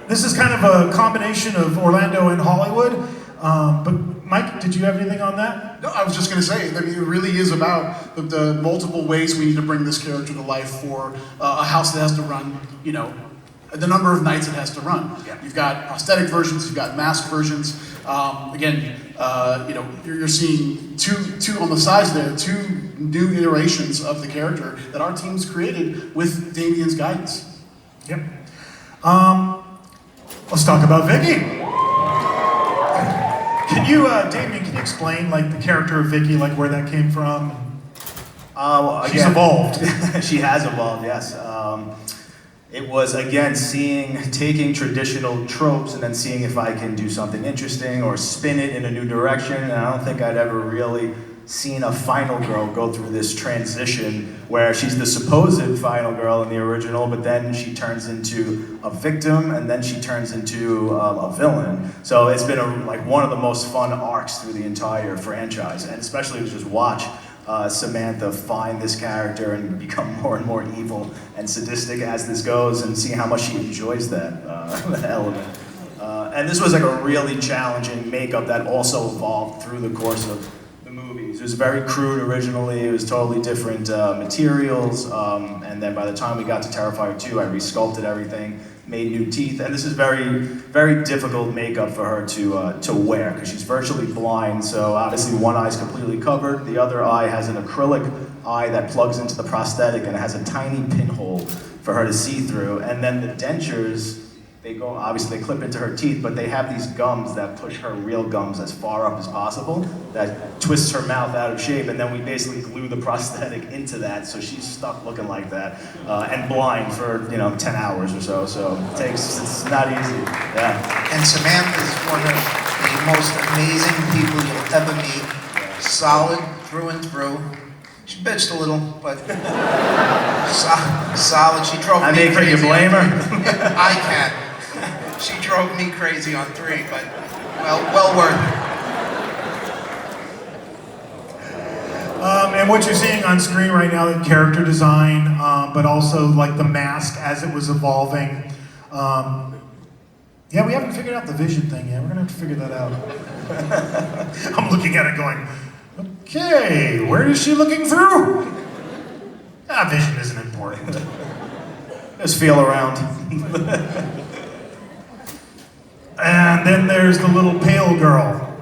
this is kind of a combination of Orlando and Hollywood. But Mike, did you have anything on that? No, I was just going to say, I mean, it really is about the multiple ways we need to bring this character to life for a house that has to run, the number of nights it has to run. Yeah. You've got prosthetic versions, you've got mask versions. You're seeing two on the sides there, 2 new iterations of the character that our team's created with Damien's guidance. Yep. Let's talk about Vicky. Can you, Damien, can you explain like the character of Vicky, like where that came from? She's evolved. She has evolved, yes. It was, again, taking traditional tropes and then seeing if I can do something interesting or spin it in a new direction. And I don't think I'd ever really seen a final girl go through this transition where she's the supposed final girl in the original, but then she turns into a victim, and then she turns into a villain. So it's been one of the most fun arcs through the entire franchise, and especially to just watch Samantha find this character and become more and more evil and sadistic as this goes, and see how much she enjoys that element. And this was like a really challenging makeup that also evolved through the course of the movies. was very crude originally. It was totally different materials. And then by the time we got to Terrifier 2, I resculpted everything, made new teeth. And this is very, very difficult makeup for her to wear because she's virtually blind. So obviously one eye's completely covered. The other eye has an acrylic eye that plugs into the prosthetic and it has a tiny pinhole for her to see through. And then the dentures, obviously they clip into her teeth, but they have these gums that push her real gums as far up as possible, that twists her mouth out of shape, and then we basically glue the prosthetic into that, so she's stuck looking like that, and blind for 10 hours or so, it's not easy, yeah. And Samantha is one of the most amazing people you'll ever meet. Solid through and through. She bitched a little, but solid. She drove me crazy. Can you blame her? I can. She drove me crazy on 3, but well worth it. And what you're seeing on screen right now, the character design, but also like the mask as it was evolving. Yeah, we haven't figured out the vision thing yet. We're gonna have to figure that out. I'm looking at it going, okay, where is she looking through? Vision isn't important. Just feel around. And then there's the little pale girl.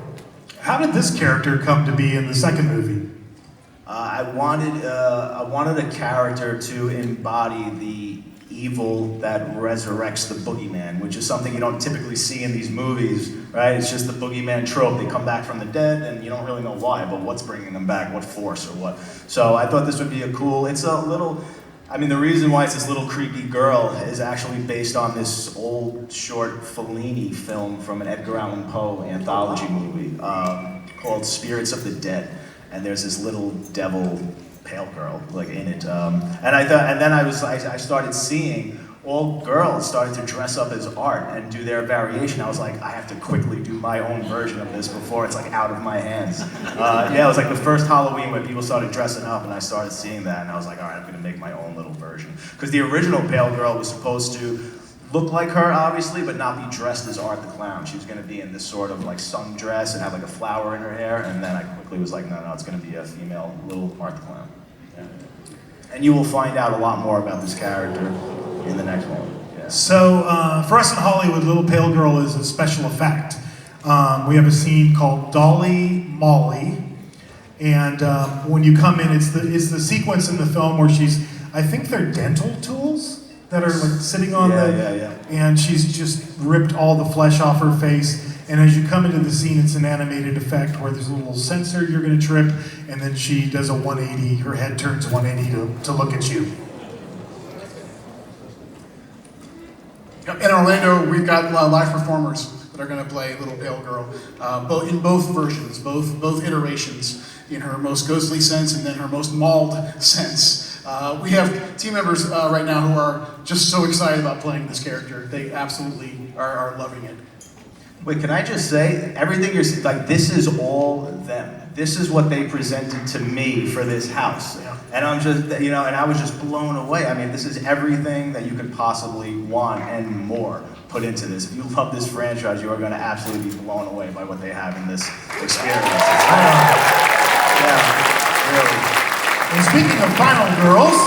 How did this character come to be in the second movie? I wanted a character to embody the evil that resurrects the boogeyman, which is something you don't typically see in these movies, right? It's just the boogeyman trope. They come back from the dead, and you don't really know why, but what's bringing them back, what force or what. So I thought this would be the reason why it's this little creepy girl is actually based on this old short Fellini film from an Edgar Allan Poe anthology movie called Spirits of the Dead. And there's this little devil pale girl in it. I started seeing all girls started to dress up as art and do their variation. I was like, I have to quickly do my own version of this before it's out of my hands. It was the first Halloween when people started dressing up and I started seeing that and I was like, all right, I'm gonna make my own little version. Because the original pale girl was supposed to look like her, obviously, but not be dressed as Art the Clown. She was gonna be in this sort of sundress and have a flower in her hair, and then I quickly was like, no, it's gonna be a female little Art the Clown. Yeah. And you will find out a lot more about this character in the next one. Yeah. So for us in Hollywood, Little Pale Girl is a special effect. We have a scene called Dolly Molly, and when you come in, it's the sequence in the film where I think they're dental tools that are sitting on and she's just ripped all the flesh off her face. And as you come into the scene, it's an animated effect where there's a little sensor you're going to trip, and then she does a 180. Her head turns 180 to look at you. In Orlando, we've got live performers that are going to play Little Pale Girl, in both versions, both iterations, in her most ghostly sense and then her most mauled sense. We have team members right now who are just so excited about playing this character. They absolutely are loving it. Wait, can I just say, everything you're saying, this is all them. This is what they presented to me for this house. Yeah. And I'm just, and I was just blown away. I mean, this is everything that you could possibly want and more put into this. If you love this franchise, you are going to absolutely be blown away by what they have in this experience. Really. And speaking of final girls,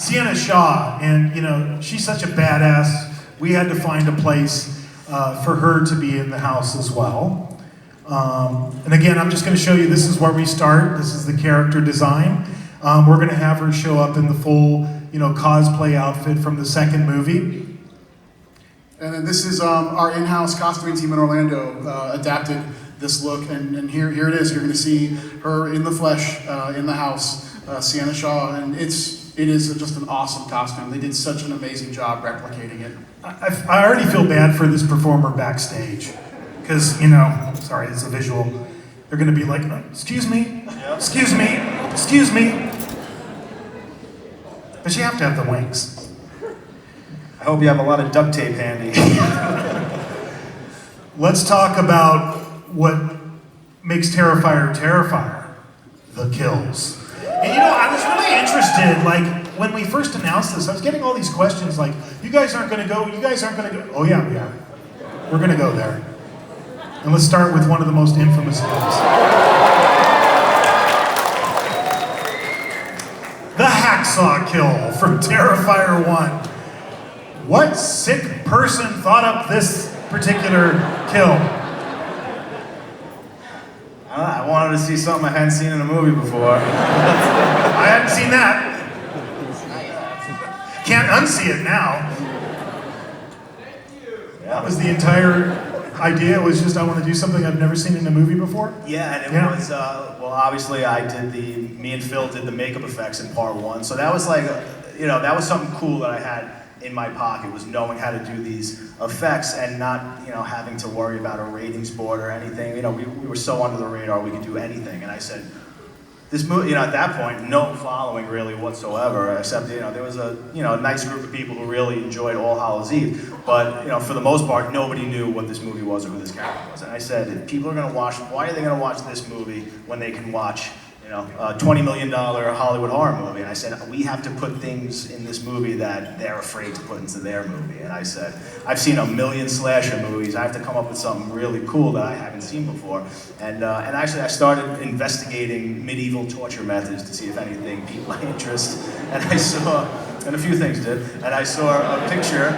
Sienna Shaw, and she's such a badass. We had to find a place for her to be in the house as well. And again, I'm just going to show you, this is where we start. This is the character design. We're going to have her show up in the full, cosplay outfit from the second movie. And then this is our in-house costuming team in Orlando adapted this look, and here it is. You're going to see her in the flesh in the house, Sienna Shaw, and it is just an awesome costume. They did such an amazing job replicating it. I already feel bad for this performer backstage, because sorry, it's a visual. They're going to be like, excuse me, excuse me, excuse me. But you have to have the wings. I hope you have a lot of duct tape handy. Let's talk about what makes Terrifier Terrifier, the kills. And I was really interested, when we first announced this, I was getting all these questions you guys aren't gonna go, you guys aren't gonna go. Oh yeah, we are. We're gonna go there. And let's start with one of the most infamous of those. The hacksaw kill from Terrifier 1. What sick person thought up this particular kill? I wanted to see something I hadn't seen in a movie before. I hadn't seen that. Can't unsee it now. That was the entire idea, was just I want to do something I've never seen in a movie before? Yeah, and it was, well, obviously me and Phil did the makeup effects in part 1, so that was like, that was something cool that I had in my pocket, was knowing how to do these effects and not, having to worry about a ratings board or anything. We were so under the radar, we could do anything, and I said, this movie, at that point, no following really whatsoever, except, there was a nice group of people who really enjoyed All Hallows Eve. But, for the most part, nobody knew what this movie was or who this character was. And I said, if people are going to watch, why are they going to watch this movie when they can watch, a $20 million Hollywood horror movie? And I said, we have to put things in this movie that they're afraid to put into their movie. And I said, I've seen a million slasher movies. I have to come up with something really cool that I haven't seen before. And actually, I started investigating medieval torture methods to see if anything piqued my interest. And I saw, and a few things did, and I saw a picture,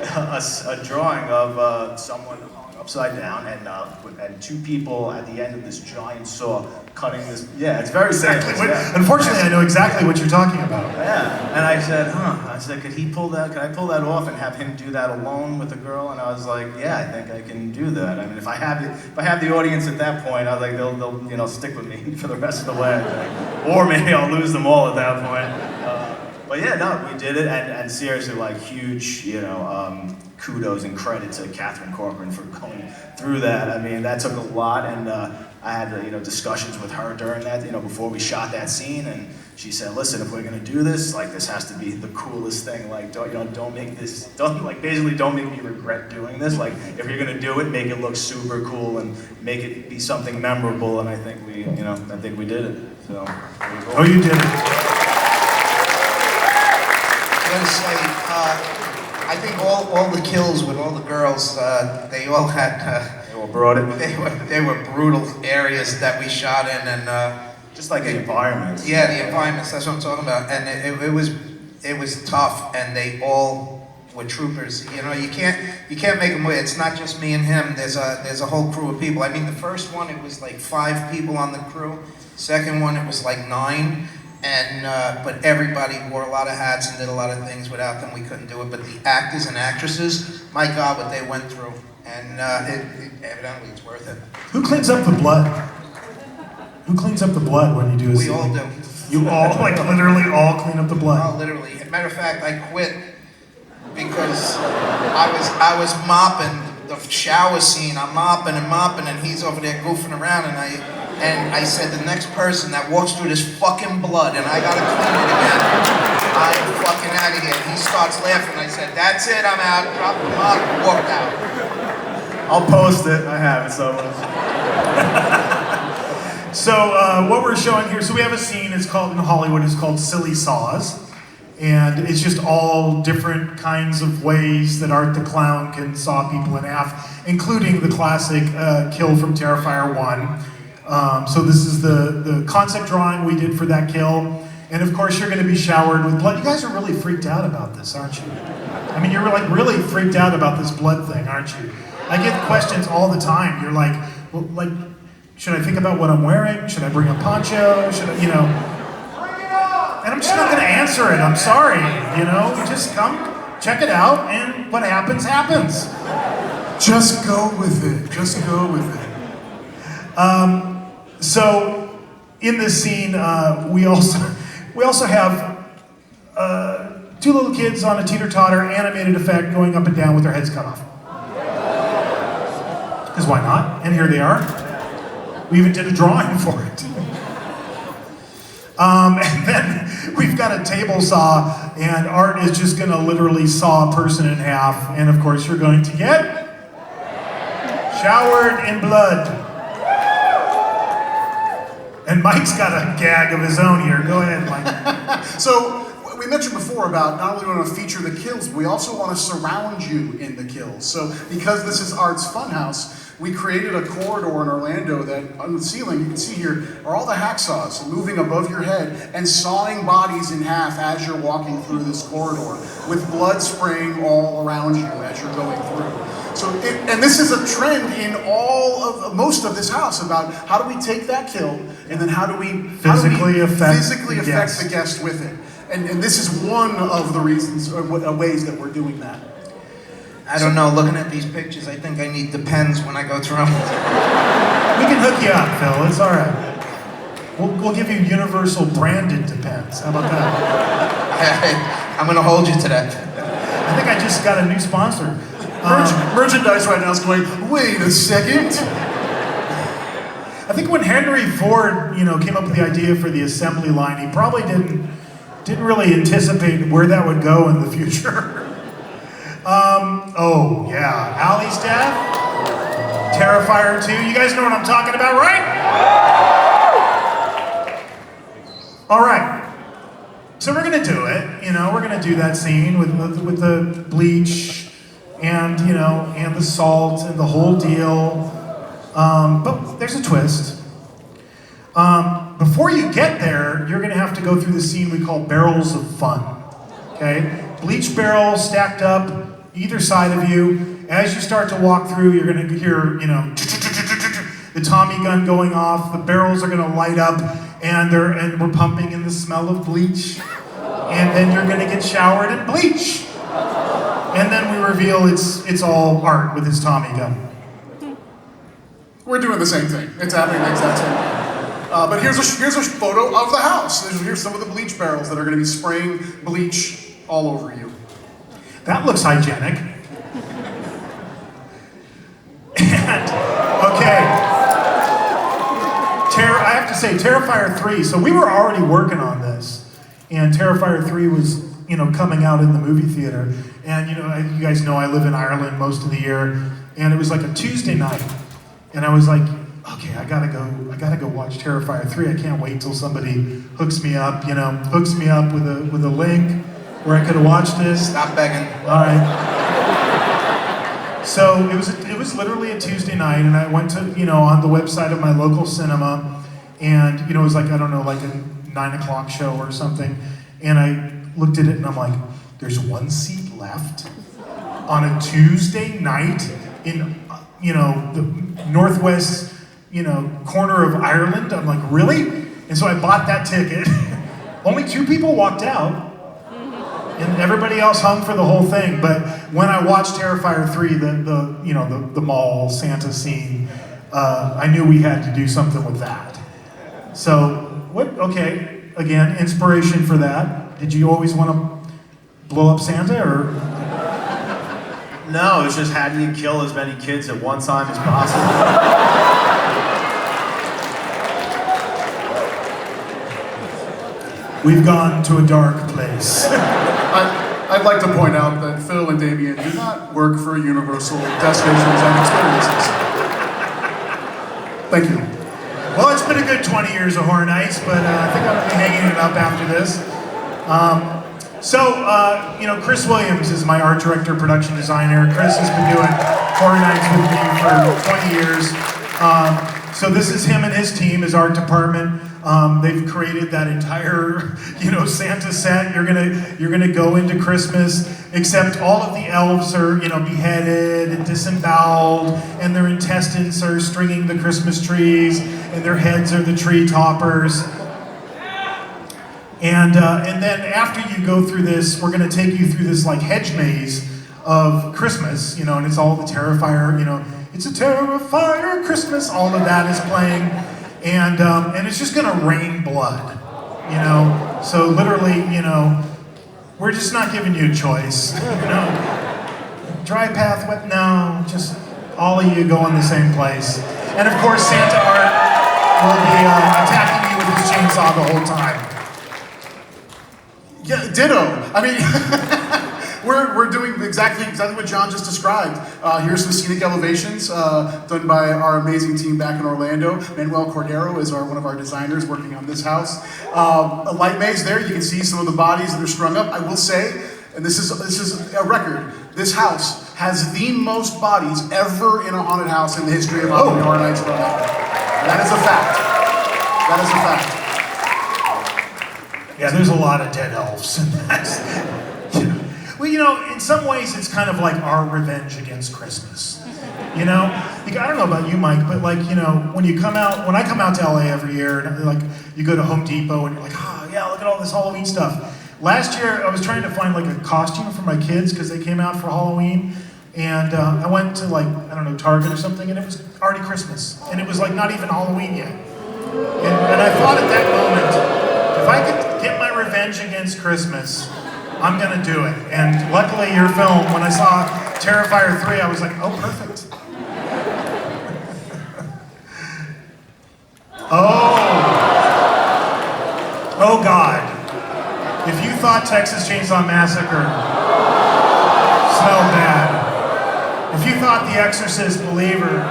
a drawing of someone hung upside down and two people at the end of this giant saw cutting this. Yeah, it's very exactly. yeah. Unfortunately, I know exactly what you're talking about. Yeah, and I said, could I pull that off and have him do that alone with the girl? And I was like, yeah, I think I can do that. I mean, if I have the audience at that point, I was like, they'll stick with me for the rest of the way, or maybe I'll lose them all at that point. But yeah, no, we did it, and seriously, like, huge, kudos and credit to Catherine Corcoran for going through that. I mean, that took a lot, and I had, discussions with her during that, before we shot that scene, and she said, listen, if we're gonna do this, like, this has to be the coolest thing, like, don't make me regret doing this, like, if you're gonna do it, make it look super cool, and make it be something memorable, and I think we did it, so. Oh, you did it. I'm gonna say, I think all the kills with all the girls, they all had. They all brought it. They were brutal areas that we shot in, and just like the environments. Yeah, the environments. That's what I'm talking about. And it was tough, and they all were troopers. You can't make them wait. It's not just me and him. There's a whole crew of people. I mean, the first one it was like 5 people on the crew. Second one it was like 9. And but everybody wore a lot of hats and did a lot of things. Without them, we couldn't do it. But the actors and actresses, my God, what they went through, and evidently it's worth it. Who cleans up the blood? Who cleans up the blood when you do a scene? We all do. You all, like, literally all clean up the blood? Oh, literally. As a matter of fact, I quit because I was mopping the shower scene. I'm mopping, and he's over there goofing around, and I said, the next person that walks through this fucking blood and I gotta clean it again, I'm fucking out of here. He starts laughing. I said, that's it, I'm out. Dropped the mug, walked out. I'll post it. I have it somewhere. So what we're showing here, so we have a scene, it's called, in Hollywood, it's called Silly Saws. And it's just all different kinds of ways that Art the Clown can saw people in half, including the classic kill from Terrifier 1. So this is the concept drawing we did for that kill. And of course you're gonna be showered with blood. You guys are really freaked out about this, aren't you? I mean, you're like really freaked out about this blood thing, aren't you? I get questions all the time. You're like, well, like, should I think about what I'm wearing? Should I bring a poncho? Should I, And I'm just not gonna answer it, I'm sorry. Just come, check it out, and what happens, happens. Just go with it, just go with it. So in this scene, we also have 2 little kids on a teeter-totter animated effect going up and down with their heads cut off. Because why not? And here they are. We even did a drawing for it. And then we've got a table saw, and Art is just gonna literally saw a person in half, and of course you're going to get showered in blood. And Mike's got a gag of his own here. Go ahead, Mike. So we mentioned before about not only want to feature the kills, but we also want to surround you in the kills. So because this is Art's Funhouse, we created a corridor in Orlando that on the ceiling, you can see here, are all the hacksaws moving above your head and sawing bodies in half as you're walking through this corridor, with blood spraying all around you as you're going through. So, and this is a trend in most of this house about how do we take that kill and then how do we physically affect the guest with it. And this is one of the reasons or ways that we're doing that. I don't know, looking at these pictures, I think I need Depends when I go through them. We can hook you up, Phil. It's all right. We'll give you universal branded Depends. How about that? I'm going to hold you to that. I think I just got a new sponsor. Merchandise right now is going, wait a second. I think when Henry Ford, came up with the idea for the assembly line, he probably didn't really anticipate where that would go in the future. Oh yeah, Allie's death, Terrifier 2. You guys know what I'm talking about, right? All right. So we're gonna do it. We're gonna do that scene with the bleach and and the salt and the whole deal. But there's a twist. Before you get there, you're gonna have to go through the scene we call barrels of fun. Okay? Bleach barrels stacked up either side of you. As you start to walk through, you're gonna hear, the Tommy gun going off. The barrels are gonna light up, and we're pumping in the smell of bleach. And then you're gonna get showered in bleach. And then we reveal it's all Art with his Tommy gun. We're doing the same thing. It's happening the exact same way. But here's a photo of the house. Here's some of the bleach barrels that are going to be spraying bleach all over you. That looks hygienic. And, okay. I have to say, Terrifier 3, so we were already working on this. And Terrifier 3 was, coming out in the movie theater. And, you guys know I live in Ireland most of the year. And it was like a Tuesday night. And I was like, okay, I gotta go watch Terrifier 3. I can't wait till somebody hooks me up with a link where I could have watched this. Stop begging. All right. So it was literally a Tuesday night, and I went to on the website of my local cinema, and it was like a 9:00 show or something, and I looked at it and I'm like, there's one seat left on a Tuesday night in the northwest corner of Ireland. I'm like, really? And so I bought that ticket. Only 2 people walked out. And everybody else hung for the whole thing. But when I watched Terrifier 3, the mall Santa scene, I knew we had to do something with that. So again, inspiration for that. Did you always want to blow up Santa, or? No, it's just how do you kill as many kids at one time as possible? We've gone to a dark place. I'd like to point out that Phil and Damien do not work for Universal Destinations and Experiences. Thank you. Well, it's been a good 20 years of Horror Nights, but I think I'm going to be hanging it up after this. Chris Williams is my art director, production designer. Chris has been doing Horror Nights with me for 20 years. So this is him and his team, his art department. They've created that entire, Santa set. You're gonna go into Christmas, except all of the elves are, beheaded and disemboweled, and their intestines are stringing the Christmas trees, and their heads are the tree toppers. And then after you go through this, we're gonna take you through this hedge maze of Christmas, and it's all the Terrifier, it's a Terrifier Christmas, all of that is playing. And it's just gonna rain blood, So literally, we're just not giving you a choice, Dry path, wet, no, just all of you go in the same place. And of course, Santa Art will be attacking you with his chainsaw the whole time. Yeah, ditto. I mean, we're doing exactly what John just described. Here's some scenic elevations done by our amazing team back in Orlando. Manuel Cordero is one of our designers working on this house. A light maze there. You can see some of the bodies that are strung up. I will say, and this is a record, this house has the most bodies ever in a haunted house in the history of Halloween Horror Nights in Orlando. That is a fact. That is a fact. Yeah, there's a lot of dead elves. Well, you know, in some ways it's kind of like our revenge against Christmas. You know? Like, I don't know about you, Mike, but like, you know, when I come out to LA every year, and like, you go to Home Depot and you're like, oh yeah, look at all this Halloween stuff. Last year, I was trying to find like a costume for my kids because they came out for Halloween. And I went to like, I don't know, Target or something, and it was already Christmas. And it was like not even Halloween yet. And I thought at that moment, if I could get my revenge against Christmas, I'm gonna do it. And luckily your film, when I saw Terrifier 3, I was like, oh, perfect. Oh God. If you thought Texas Chainsaw Massacre smelled bad, if you thought The Exorcist Believer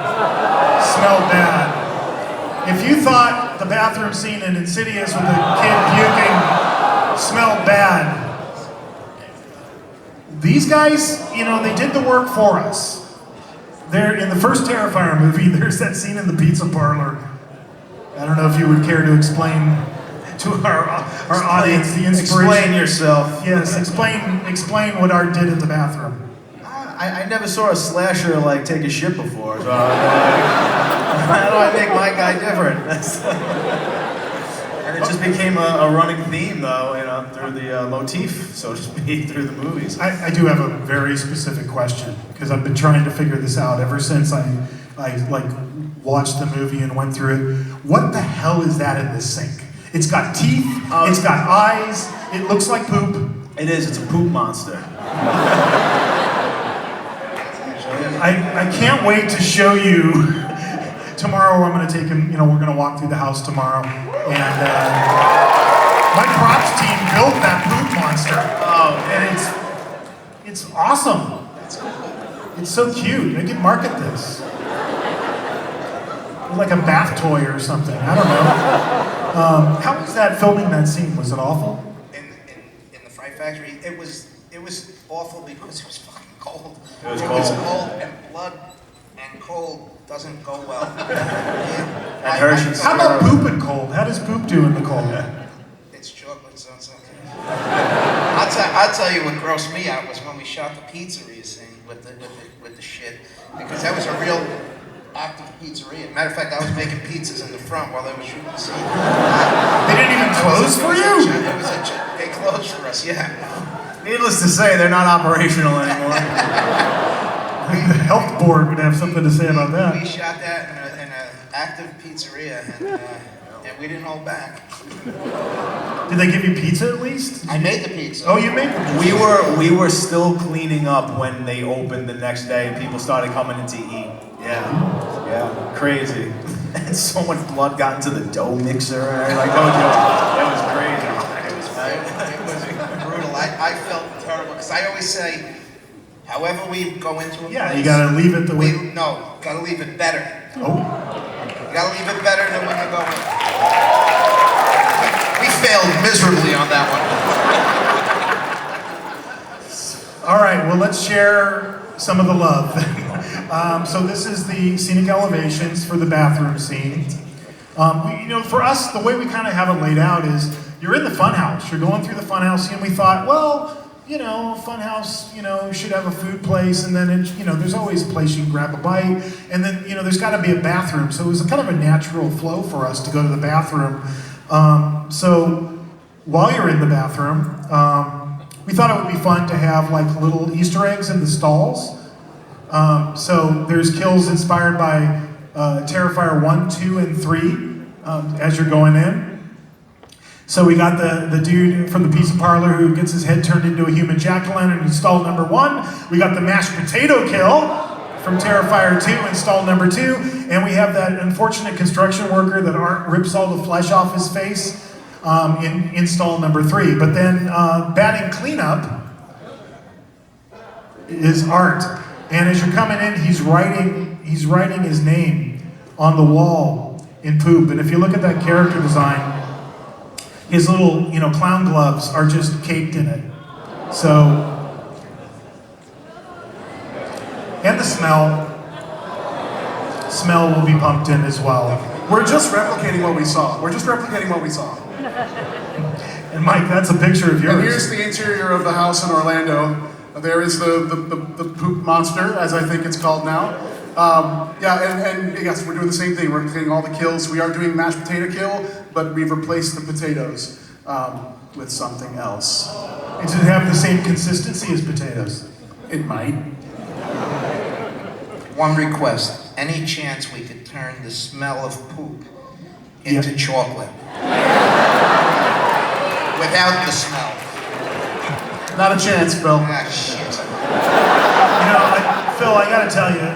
smelled bad, if you thought the bathroom scene in Insidious with the kid puking smelled bad, these guys, you know, they did the work for us. There, in the first Terrifier movie, there's that scene in the pizza parlor. I don't know if you would care to explain to our audience the inspiration. Explain yourself. Yes, explain what Art did in the bathroom. I never saw a slasher like take a shit before, so how do I make my guy different? And it just became a running theme, though, you know, through the motif, so to speak, through the movies. I do have a very specific question, because I've been trying to figure this out ever since I like watched the movie and went through it. What the hell is that in the sink? It's got teeth, it's got eyes, it looks like poop. It is, it's a poop monster. I can't wait to show you tomorrow. I'm going to take him, you know, we're going to walk through the house tomorrow. And my props team built that poop monster. And it's awesome. It's so cute. I can market this. Like a bath toy or something. I don't know. How was that filming that scene? Was it awful? In the Fright Factory, it was awful because it was fucking cold. It was cold, and blood and cold doesn't go well. How about poop and cold? How does poop do in the cold? It's chocolate, so it's okay. I'll tell you what grossed me out was when we shot the pizzeria scene with the shit, because that was a real active pizzeria. Matter of fact, I was making pizzas in the front while they were shooting the scene. They didn't even close for you? They closed for us, yeah. Needless to say, they're not operational anymore. The health board would have something to say about that. We shot that in an active pizzeria, and we didn't hold back. Did they give you pizza at least? I made the pizza. Oh, you made the pizza. We were still cleaning up when they opened the next day. People started coming in to eat. Yeah, crazy. And so much blood got into the dough mixer. And like, that was crazy. It was brutal. I felt terrible because I always say, however we go into a place, you gotta leave it the way. No, gotta leave it better. Oh. You gotta leave it better than when you go in. We failed miserably on that one. All right, well, let's share some of the love. So this is the scenic elevations for the bathroom scene. You know, for us, the way we kind of have it laid out is you're in the funhouse. You're going through the funhouse scene. We thought, well, you know, funhouse, you know, should have a food place, and then you know, there's always a place you can grab a bite, and then you know, there's got to be a bathroom. So it was a kind of a natural flow for us to go to the bathroom. So while you're in the bathroom, we thought it would be fun to have like little Easter eggs in the stalls. So there's kills inspired by Terrifier 1, 2, and 3 as you're going in. So we got the dude from the pizza parlor who gets his head turned into a human jack-o'-lantern in stall number 1. We got the mashed potato kill from Terrifier 2 in stall number 2. And we have that unfortunate construction worker that rips all the flesh off his face in stall number 3. But then batting cleanup, is art. And as you're coming in, he's writing his name on the wall in poop. And if you look at that character design, his little, clown gloves are just caked in it. So, and the smell will be pumped in as well. We're just replicating what we saw. And Mike, that's a picture of yours. And here's the interior of the house in Orlando. There is the poop monster, as I think it's called now. And yes, we're doing the same thing. We're getting all the kills. We are doing mashed potato kill, but we've replaced the potatoes with something else. Does it have the same consistency as potatoes? It might. One request. Any chance we could turn the smell of poop into chocolate? Without the smell. Not a chance, Phil. Ah, shit. Phil, I gotta tell you,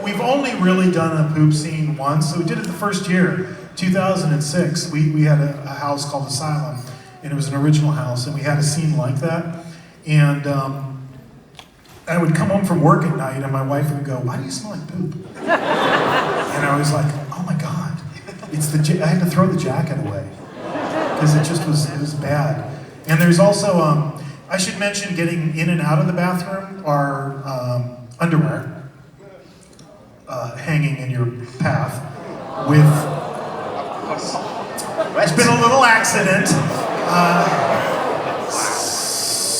we've only really done a poop scene once. So we did it the first year, 2006. We had a house called Asylum, and it was an original house, and we had a scene like that. And I would come home from work at night, and my wife would go, "Why do you smell like poop?" And I was like, "Oh my God, I had to throw the jacket away because it was bad." And there's also, I should mention, getting in and out of the bathroom are underwear hanging in your path with. There's been a little accident.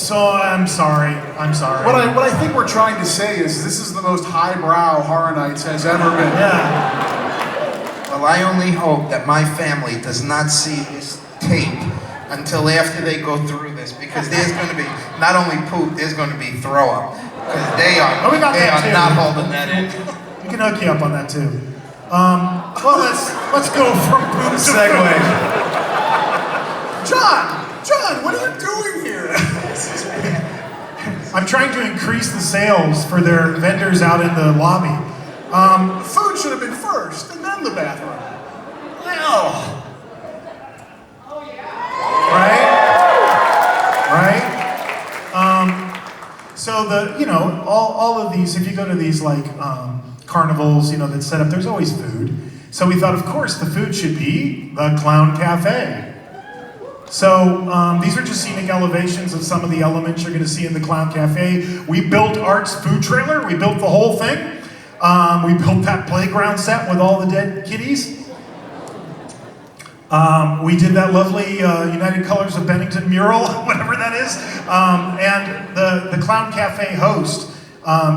So I'm sorry. What I think we're trying to say is this is the most highbrow Horror Nights has ever been. Yeah. Well, I only hope that my family does not see this tape until after they go through this, because there's going to be not only poop, there's going to be throw up, because they are not holding that in. We can hook you up on that too. Well, let's go from poop to Segue. John, what are you doing here? I'm trying to increase the sales for their vendors out in the lobby. Food should have been first, and then the bathroom. Well, right? So all of these, if you go to these carnivals, that set up, there's always food. So we thought, of course, the food should be the Clown Cafe. So these are just scenic elevations of some of the elements you're going to see in the Clown Cafe. We built Art's food trailer. We built the whole thing. We built that playground set with all the dead kitties. We did that lovely United Colors of Bennington mural, whatever that is. And the Clown Cafe host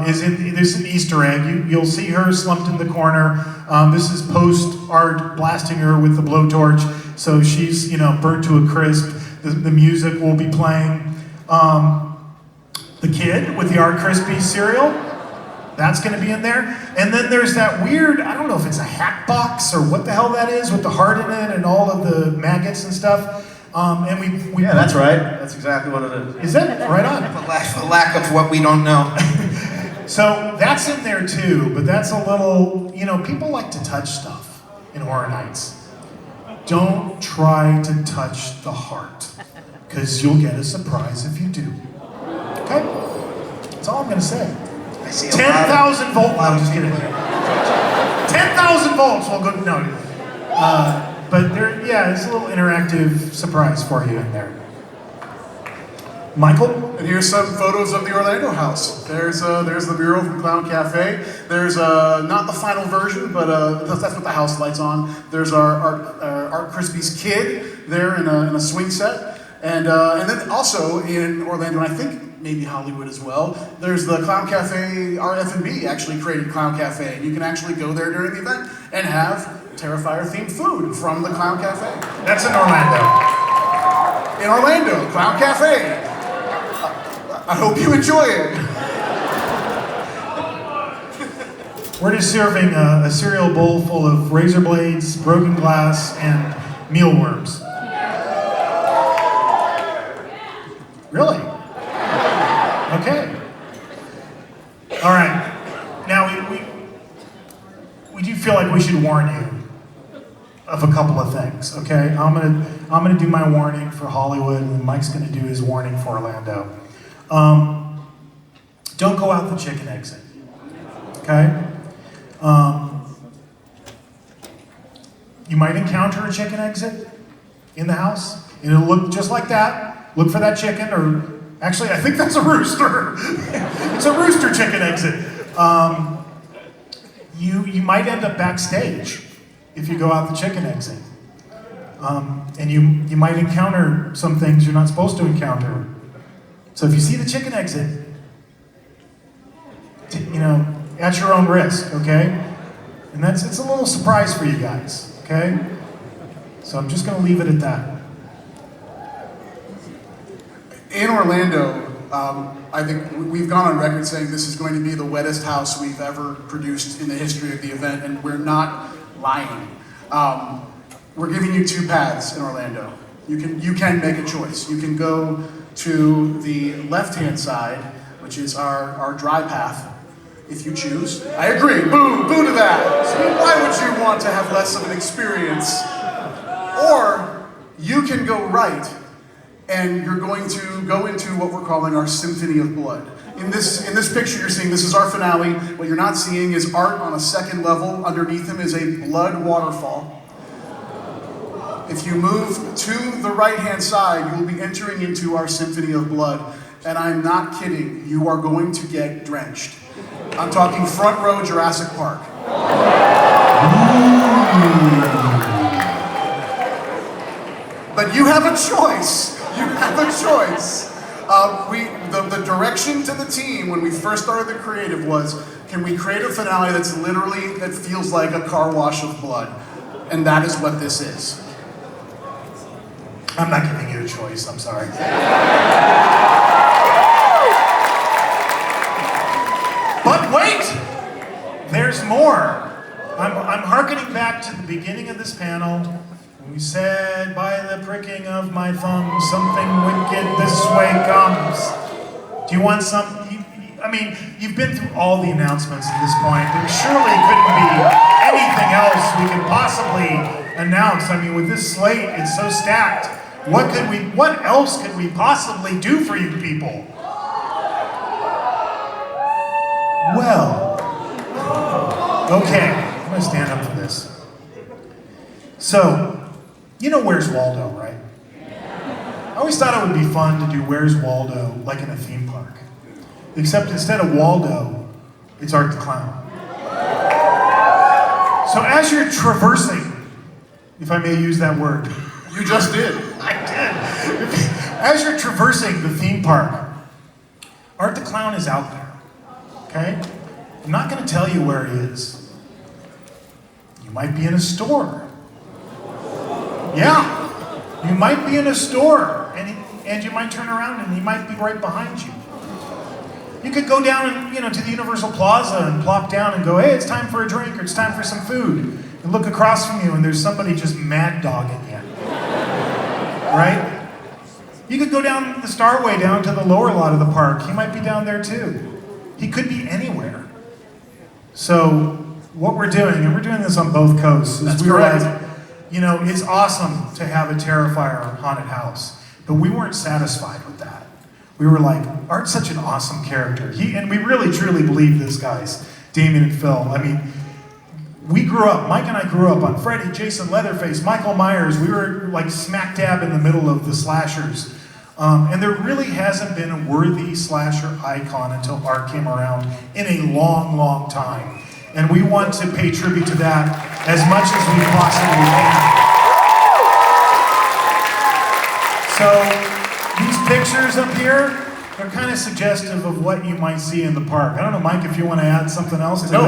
there's an Easter egg. You'll see her slumped in the corner. This is post-Art blasting her with the blowtorch. So she's, burnt to a crisp. The music will be playing. The kid with the Art Krispies cereal, that's going to be in there. And then there's that weird, I don't know if it's a hat box or what the hell that is, with the heart in it and all of the maggots and stuff. And we Yeah, that's right. That's exactly what it is. Is it? Right on. For lack of what we don't know. So that's in there too, but that's a little, people like to touch stuff in Horror Nights. Don't try to touch the heart, because you'll get a surprise if you do. Okay? That's all I'm going to say. I see 10,000 volts. No, I'm just kidding. 10,000 volts will go. No. But it's a little interactive surprise for you in there. Michael? And here's some photos of the Orlando house. There's the mural from Clown Cafe. There's not the final version, but that's what the house lights on. There's our Art Krispies kid there in a swing set. And then also in Orlando, and I think maybe Hollywood as well, there's the Clown Cafe. Our F&B actually created Clown Cafe. And you can actually go there during the event and have Terrifier themed food from the Clown Cafe. That's in Orlando. In Orlando, Clown Cafe. I hope you enjoy it. We're just serving a cereal bowl full of razor blades, broken glass, and mealworms. Really? Okay. All right. Now we do feel like we should warn you of a couple of things. Okay, I'm gonna do my warning for Hollywood, and Mike's gonna do his warning for Orlando. don't go out the chicken exit. Okay? You might encounter a chicken exit in the house. It'll look just like that. Look for that chicken, or actually, I think that's a rooster. It's a rooster chicken exit. You might end up backstage if you go out the chicken exit. And you might encounter some things you're not supposed to encounter. So if you see the chicken exit, at your own risk, okay? And it's a little surprise for you guys, okay? So I'm just gonna leave it at that. In Orlando, I think we've gone on record saying this is going to be the wettest house we've ever produced in the history of the event, and we're not lying. We're giving you two paths in Orlando. You can make a choice. You can go to the left-hand side, which is our dry path, if you choose. I agree. Boo to that. So why would you want to have less of an experience? Or you can go right, and you're going to go into what we're calling our Symphony of Blood. In this picture you're seeing, this is our finale. What you're not seeing is art on a second level. Underneath him is a blood waterfall. If you move to the right-hand side, you will be entering into our Symphony of Blood. And I'm not kidding, you are going to get drenched. I'm talking front row Jurassic Park. But you have a choice. You have a choice. The direction to the team when we first started the creative was, can we create a finale that feels like a car wash of blood? And that is what this is. I'm not giving you a choice, I'm sorry. But wait! There's more. I'm hearkening back to the beginning of this panel. When we said, by the pricking of my thumb, something wicked this way comes. Do you want some? You've been through all the announcements at this point. There surely couldn't be anything else we could possibly announce. With this slate, it's so stacked. What else could we possibly do for you people? Well, okay, I'm gonna stand up for this. So, Where's Waldo, right? I always thought it would be fun to do Where's Waldo like in a theme park. Except instead of Waldo, it's Art the Clown. So as you're traversing, if I may use that word. You just did. I did. As you're traversing the theme park, Art the Clown is out there, okay? I'm not gonna tell you where he is. You might be in a store. Yeah, you might be in a store, and you might turn around and he might be right behind you. You could go down and, to the Universal Plaza and plop down and go, hey, it's time for a drink, or it's time for some food. And look across from you and there's somebody just mad dogging you. Right? You could go down the Starway down to the lower lot of the park. He might be down there too. He could be anywhere. So what we're doing, and we're doing this on both coasts, is we realize, it's awesome to have a Terrifier haunted house, but we weren't satisfied with that. We were like, Art's such an awesome character. And we really truly believe this, guys, Damien and Phil. We grew up, Mike and I grew up on Freddy, Jason, Leatherface, Michael Myers. We were like smack dab in the middle of the slashers. And there really hasn't been a worthy slasher icon until Art came around in a long, long time. And we want to pay tribute to that as much as we possibly can. So these pictures up here are kind of suggestive of what you might see in the park. I don't know, Mike, if you want to add something else to this. No,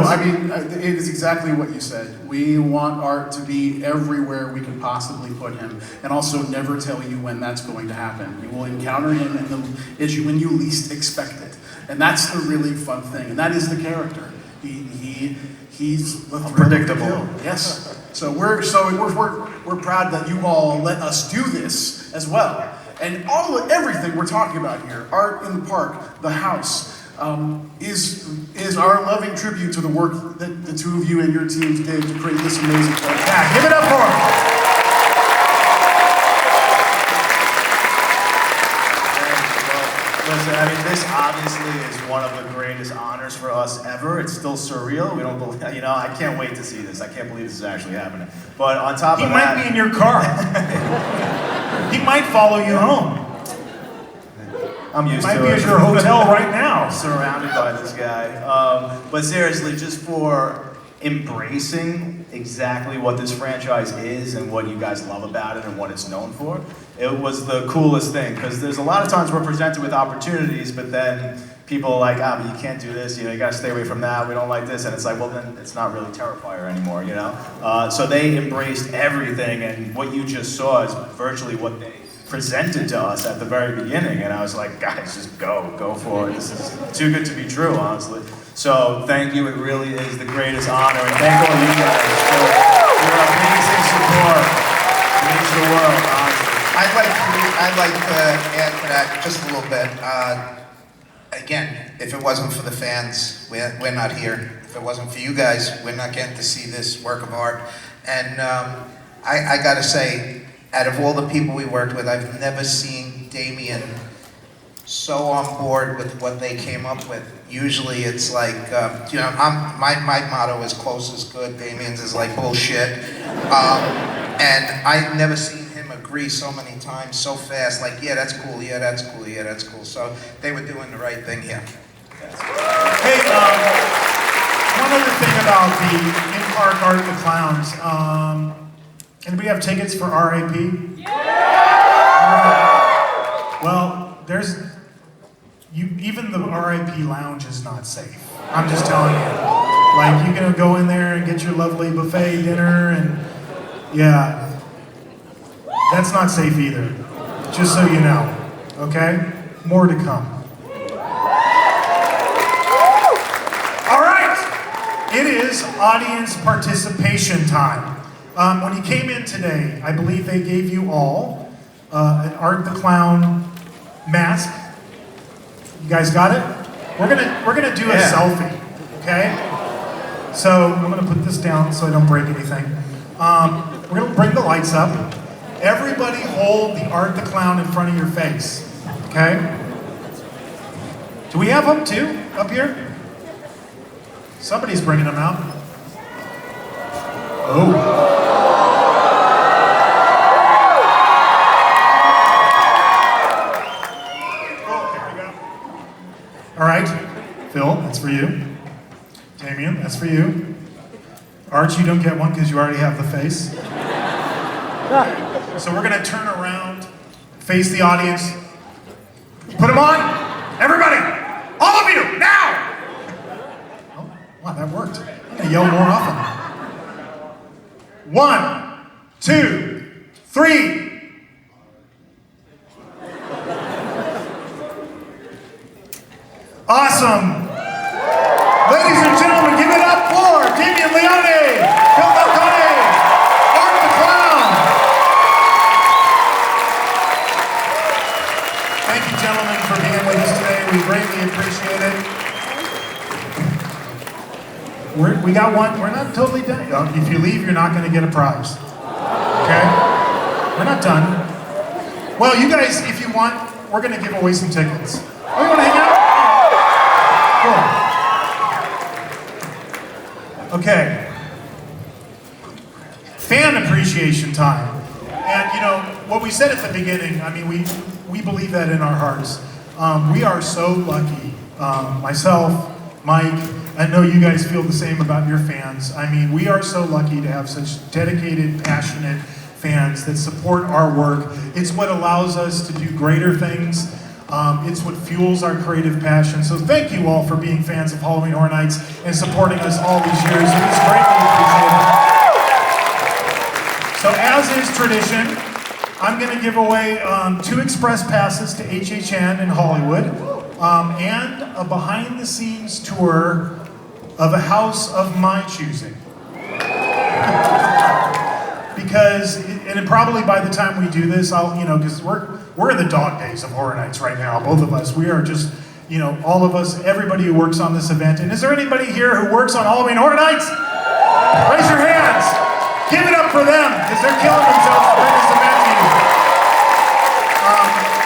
it is exactly what you said. We want Art to be everywhere we can possibly put him, and also never tell you when that's going to happen. You will encounter him when you least expect it. And that's the really fun thing, and that is the character. He's unpredictable. Yes. So we're proud that you all let us do this as well. And everything we're talking about here, Art in the Park, the house, is our loving tribute to the work that the two of you and your teams did to create this amazing place. Yeah, give it up for him. listen, I mean, this obviously is one of the greatest honors for us ever. It's still surreal. We don't believe, you know, I can't wait to see this. I can't believe this is actually happening. But on top He of that... might be in your car. He might follow you home. I'm used Might to be it. at your hotel right now. Surrounded by this guy. But seriously, just for embracing exactly what this franchise is and what you guys love about it and what it's known for, it was the coolest thing. Because there's a lot of times we're presented with opportunities, but then people are like, ah, but you can't do this, you know, you gotta stay away from that, we don't like this, and it's like, well then it's not really Terrifier anymore, you know? So they embraced everything, and what you just saw is virtually what they presented to us at the very beginning, and I was like, guys, just go for it. This is too good to be true, honestly. So thank you, it really is the greatest honor, and thank all you guys for your amazing support. It means the world, honestly. I'd like to add to that just a little bit. Again, if it wasn't for the fans, we're not here. If it wasn't for you guys, we're not getting to see this work of art. And I gotta say, out of all the people we worked with, I've never seen Damien so on board with what they came up with. Usually it's like, you know, my motto is close is good, Damien's is like bullshit. And I've never seen him agree so many times, so fast, like, yeah, that's cool, yeah, that's cool, yeah, that's cool. So they were doing the right thing here. Hey, one other thing about the in-park Art of the Clowns. Anybody have tickets for RAP? Yeah! Well, even the RAP lounge is not safe. I'm just telling you. Like, you're gonna go in there and get your lovely buffet dinner, and yeah, that's not safe either. Just so you know, okay? More to come. All right, it is audience participation time. When you came in today, I believe they gave you all an Art the Clown mask. You guys got it? We're gonna do a selfie, okay? So I'm gonna put this down so I don't break anything. We're gonna bring the lights up. Everybody hold the Art the Clown in front of your face, okay? Do we have them too up here? Somebody's bringing them out. Oh. All right, Phil, that's for you. Damien, that's for you. Arch, you don't get one because you already have the face. So we're gonna turn around, face the audience. Put them on, everybody, all of you, now! Oh, wow, that worked. I'm gonna yell more often. 1, 2, 3. Awesome! Ladies and gentlemen, give it up for Damien Leone, Phil Falcone, Art the Clown! Thank you, gentlemen, for being with us today. We greatly appreciate it. We got one. We're not totally done. If you leave, you're not going to get a prize. Okay? We're not done. Well, you guys, if you want, we're going to give away some tickets. Oh, you want to hang out? Cool. Okay. Fan appreciation time. And you know, what we said at the beginning, I mean, we believe that in our hearts. We are so lucky. Myself, Mike, I know you guys feel the same about your fans. I mean, we are so lucky to have such dedicated, passionate fans that support our work. It's what allows us to do greater things. It's what fuels our creative passion. So thank you all for being fans of Halloween Horror Nights and supporting us all these years. It is greatly appreciated. So as is tradition, I'm going to give away 2 express passes to HHN in Hollywood and a behind-the-scenes tour of a house of my choosing. Because, and probably by the time we do this, I'll, you know, because we're in the dog days of Horror Nights right now, both of us. We are just, you know, all of us, everybody who works on this event. And is there anybody here who works on Halloween Horror Nights? Raise your hands. Give it up for them, because they're killing themselves to bring this event to you.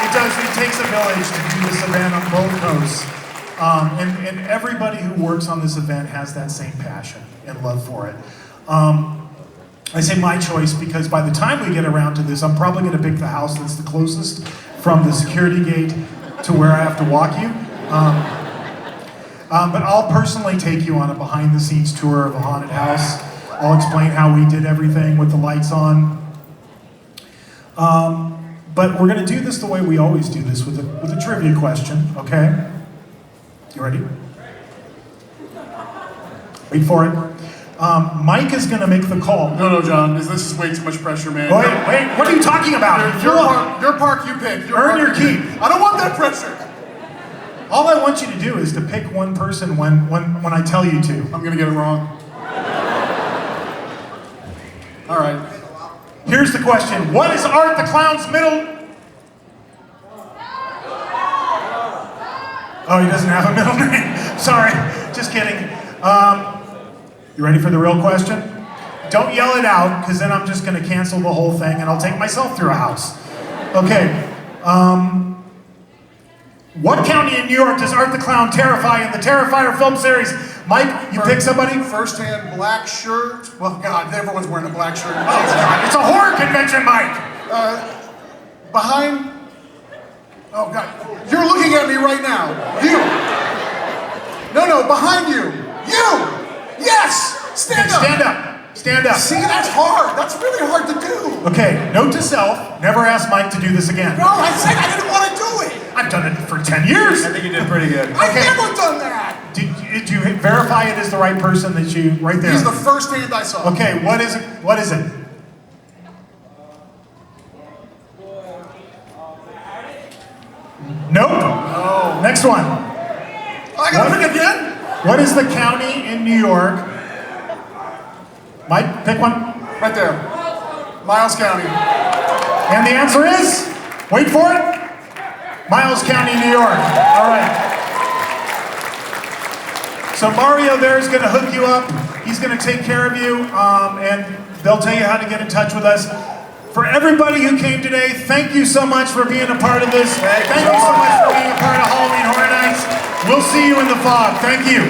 It takes a village to do this event on both coasts. And everybody who works on this event has that same passion and love for it. I say my choice because by the time we get around to this, I'm probably going to pick the house that's the closest from the security gate to where I have to walk you. But I'll personally take you on a behind-the-scenes tour of a haunted house. I'll explain how we did everything with the lights on. But we're going to do this the way we always do this, with a trivia question, okay? You ready? Wait for it. Mike is going to make the call. No, John, this is way too much pressure, man. Wait, what are you talking about? Your park you pick. Earn your keep. I don't want that pressure. All I want you to do is to pick one person when I tell you to. I'm going to get it wrong. All right. Here's the question. What is Art the Clown's middle... Oh, he doesn't have a middle name. Sorry, just kidding. You ready for the real question? Don't yell it out, because then I'm just going to cancel the whole thing and I'll take myself through a house. Okay. What county in New York does Art the Clown terrify in the Terrifier film series? Mike, you pick somebody? First-hand black shirt. Well, God, everyone's wearing a black shirt. Oh, God, it's a horror convention, Mike! Behind... Oh, God. You're looking at me right now. You. No, behind you. You! Yes! Stand up! Stand up. Stand up. See, that's hard. That's really hard to do. Okay, note to self, never ask Mike to do this again. No, I said I didn't want to do it. I've done it for 10 years. I think you did pretty good. I've never done that. Did you verify it is the right person that you, right there? He's the first hand I saw. Okay, what is it? What is it? Nope. Oh. Next one. I gotta pick again? What is the county in New York? Mike, pick one. Right there. Miles County. And the answer is, wait for it, Miles County, New York. All right. So Mario there is going to hook you up. He's going to take care of you, and they'll tell you how to get in touch with us. For everybody who came today, thank you so much for being a part of this. Thank you so much for being a part of Halloween Horror Nights. We'll see you in the fog. Thank you.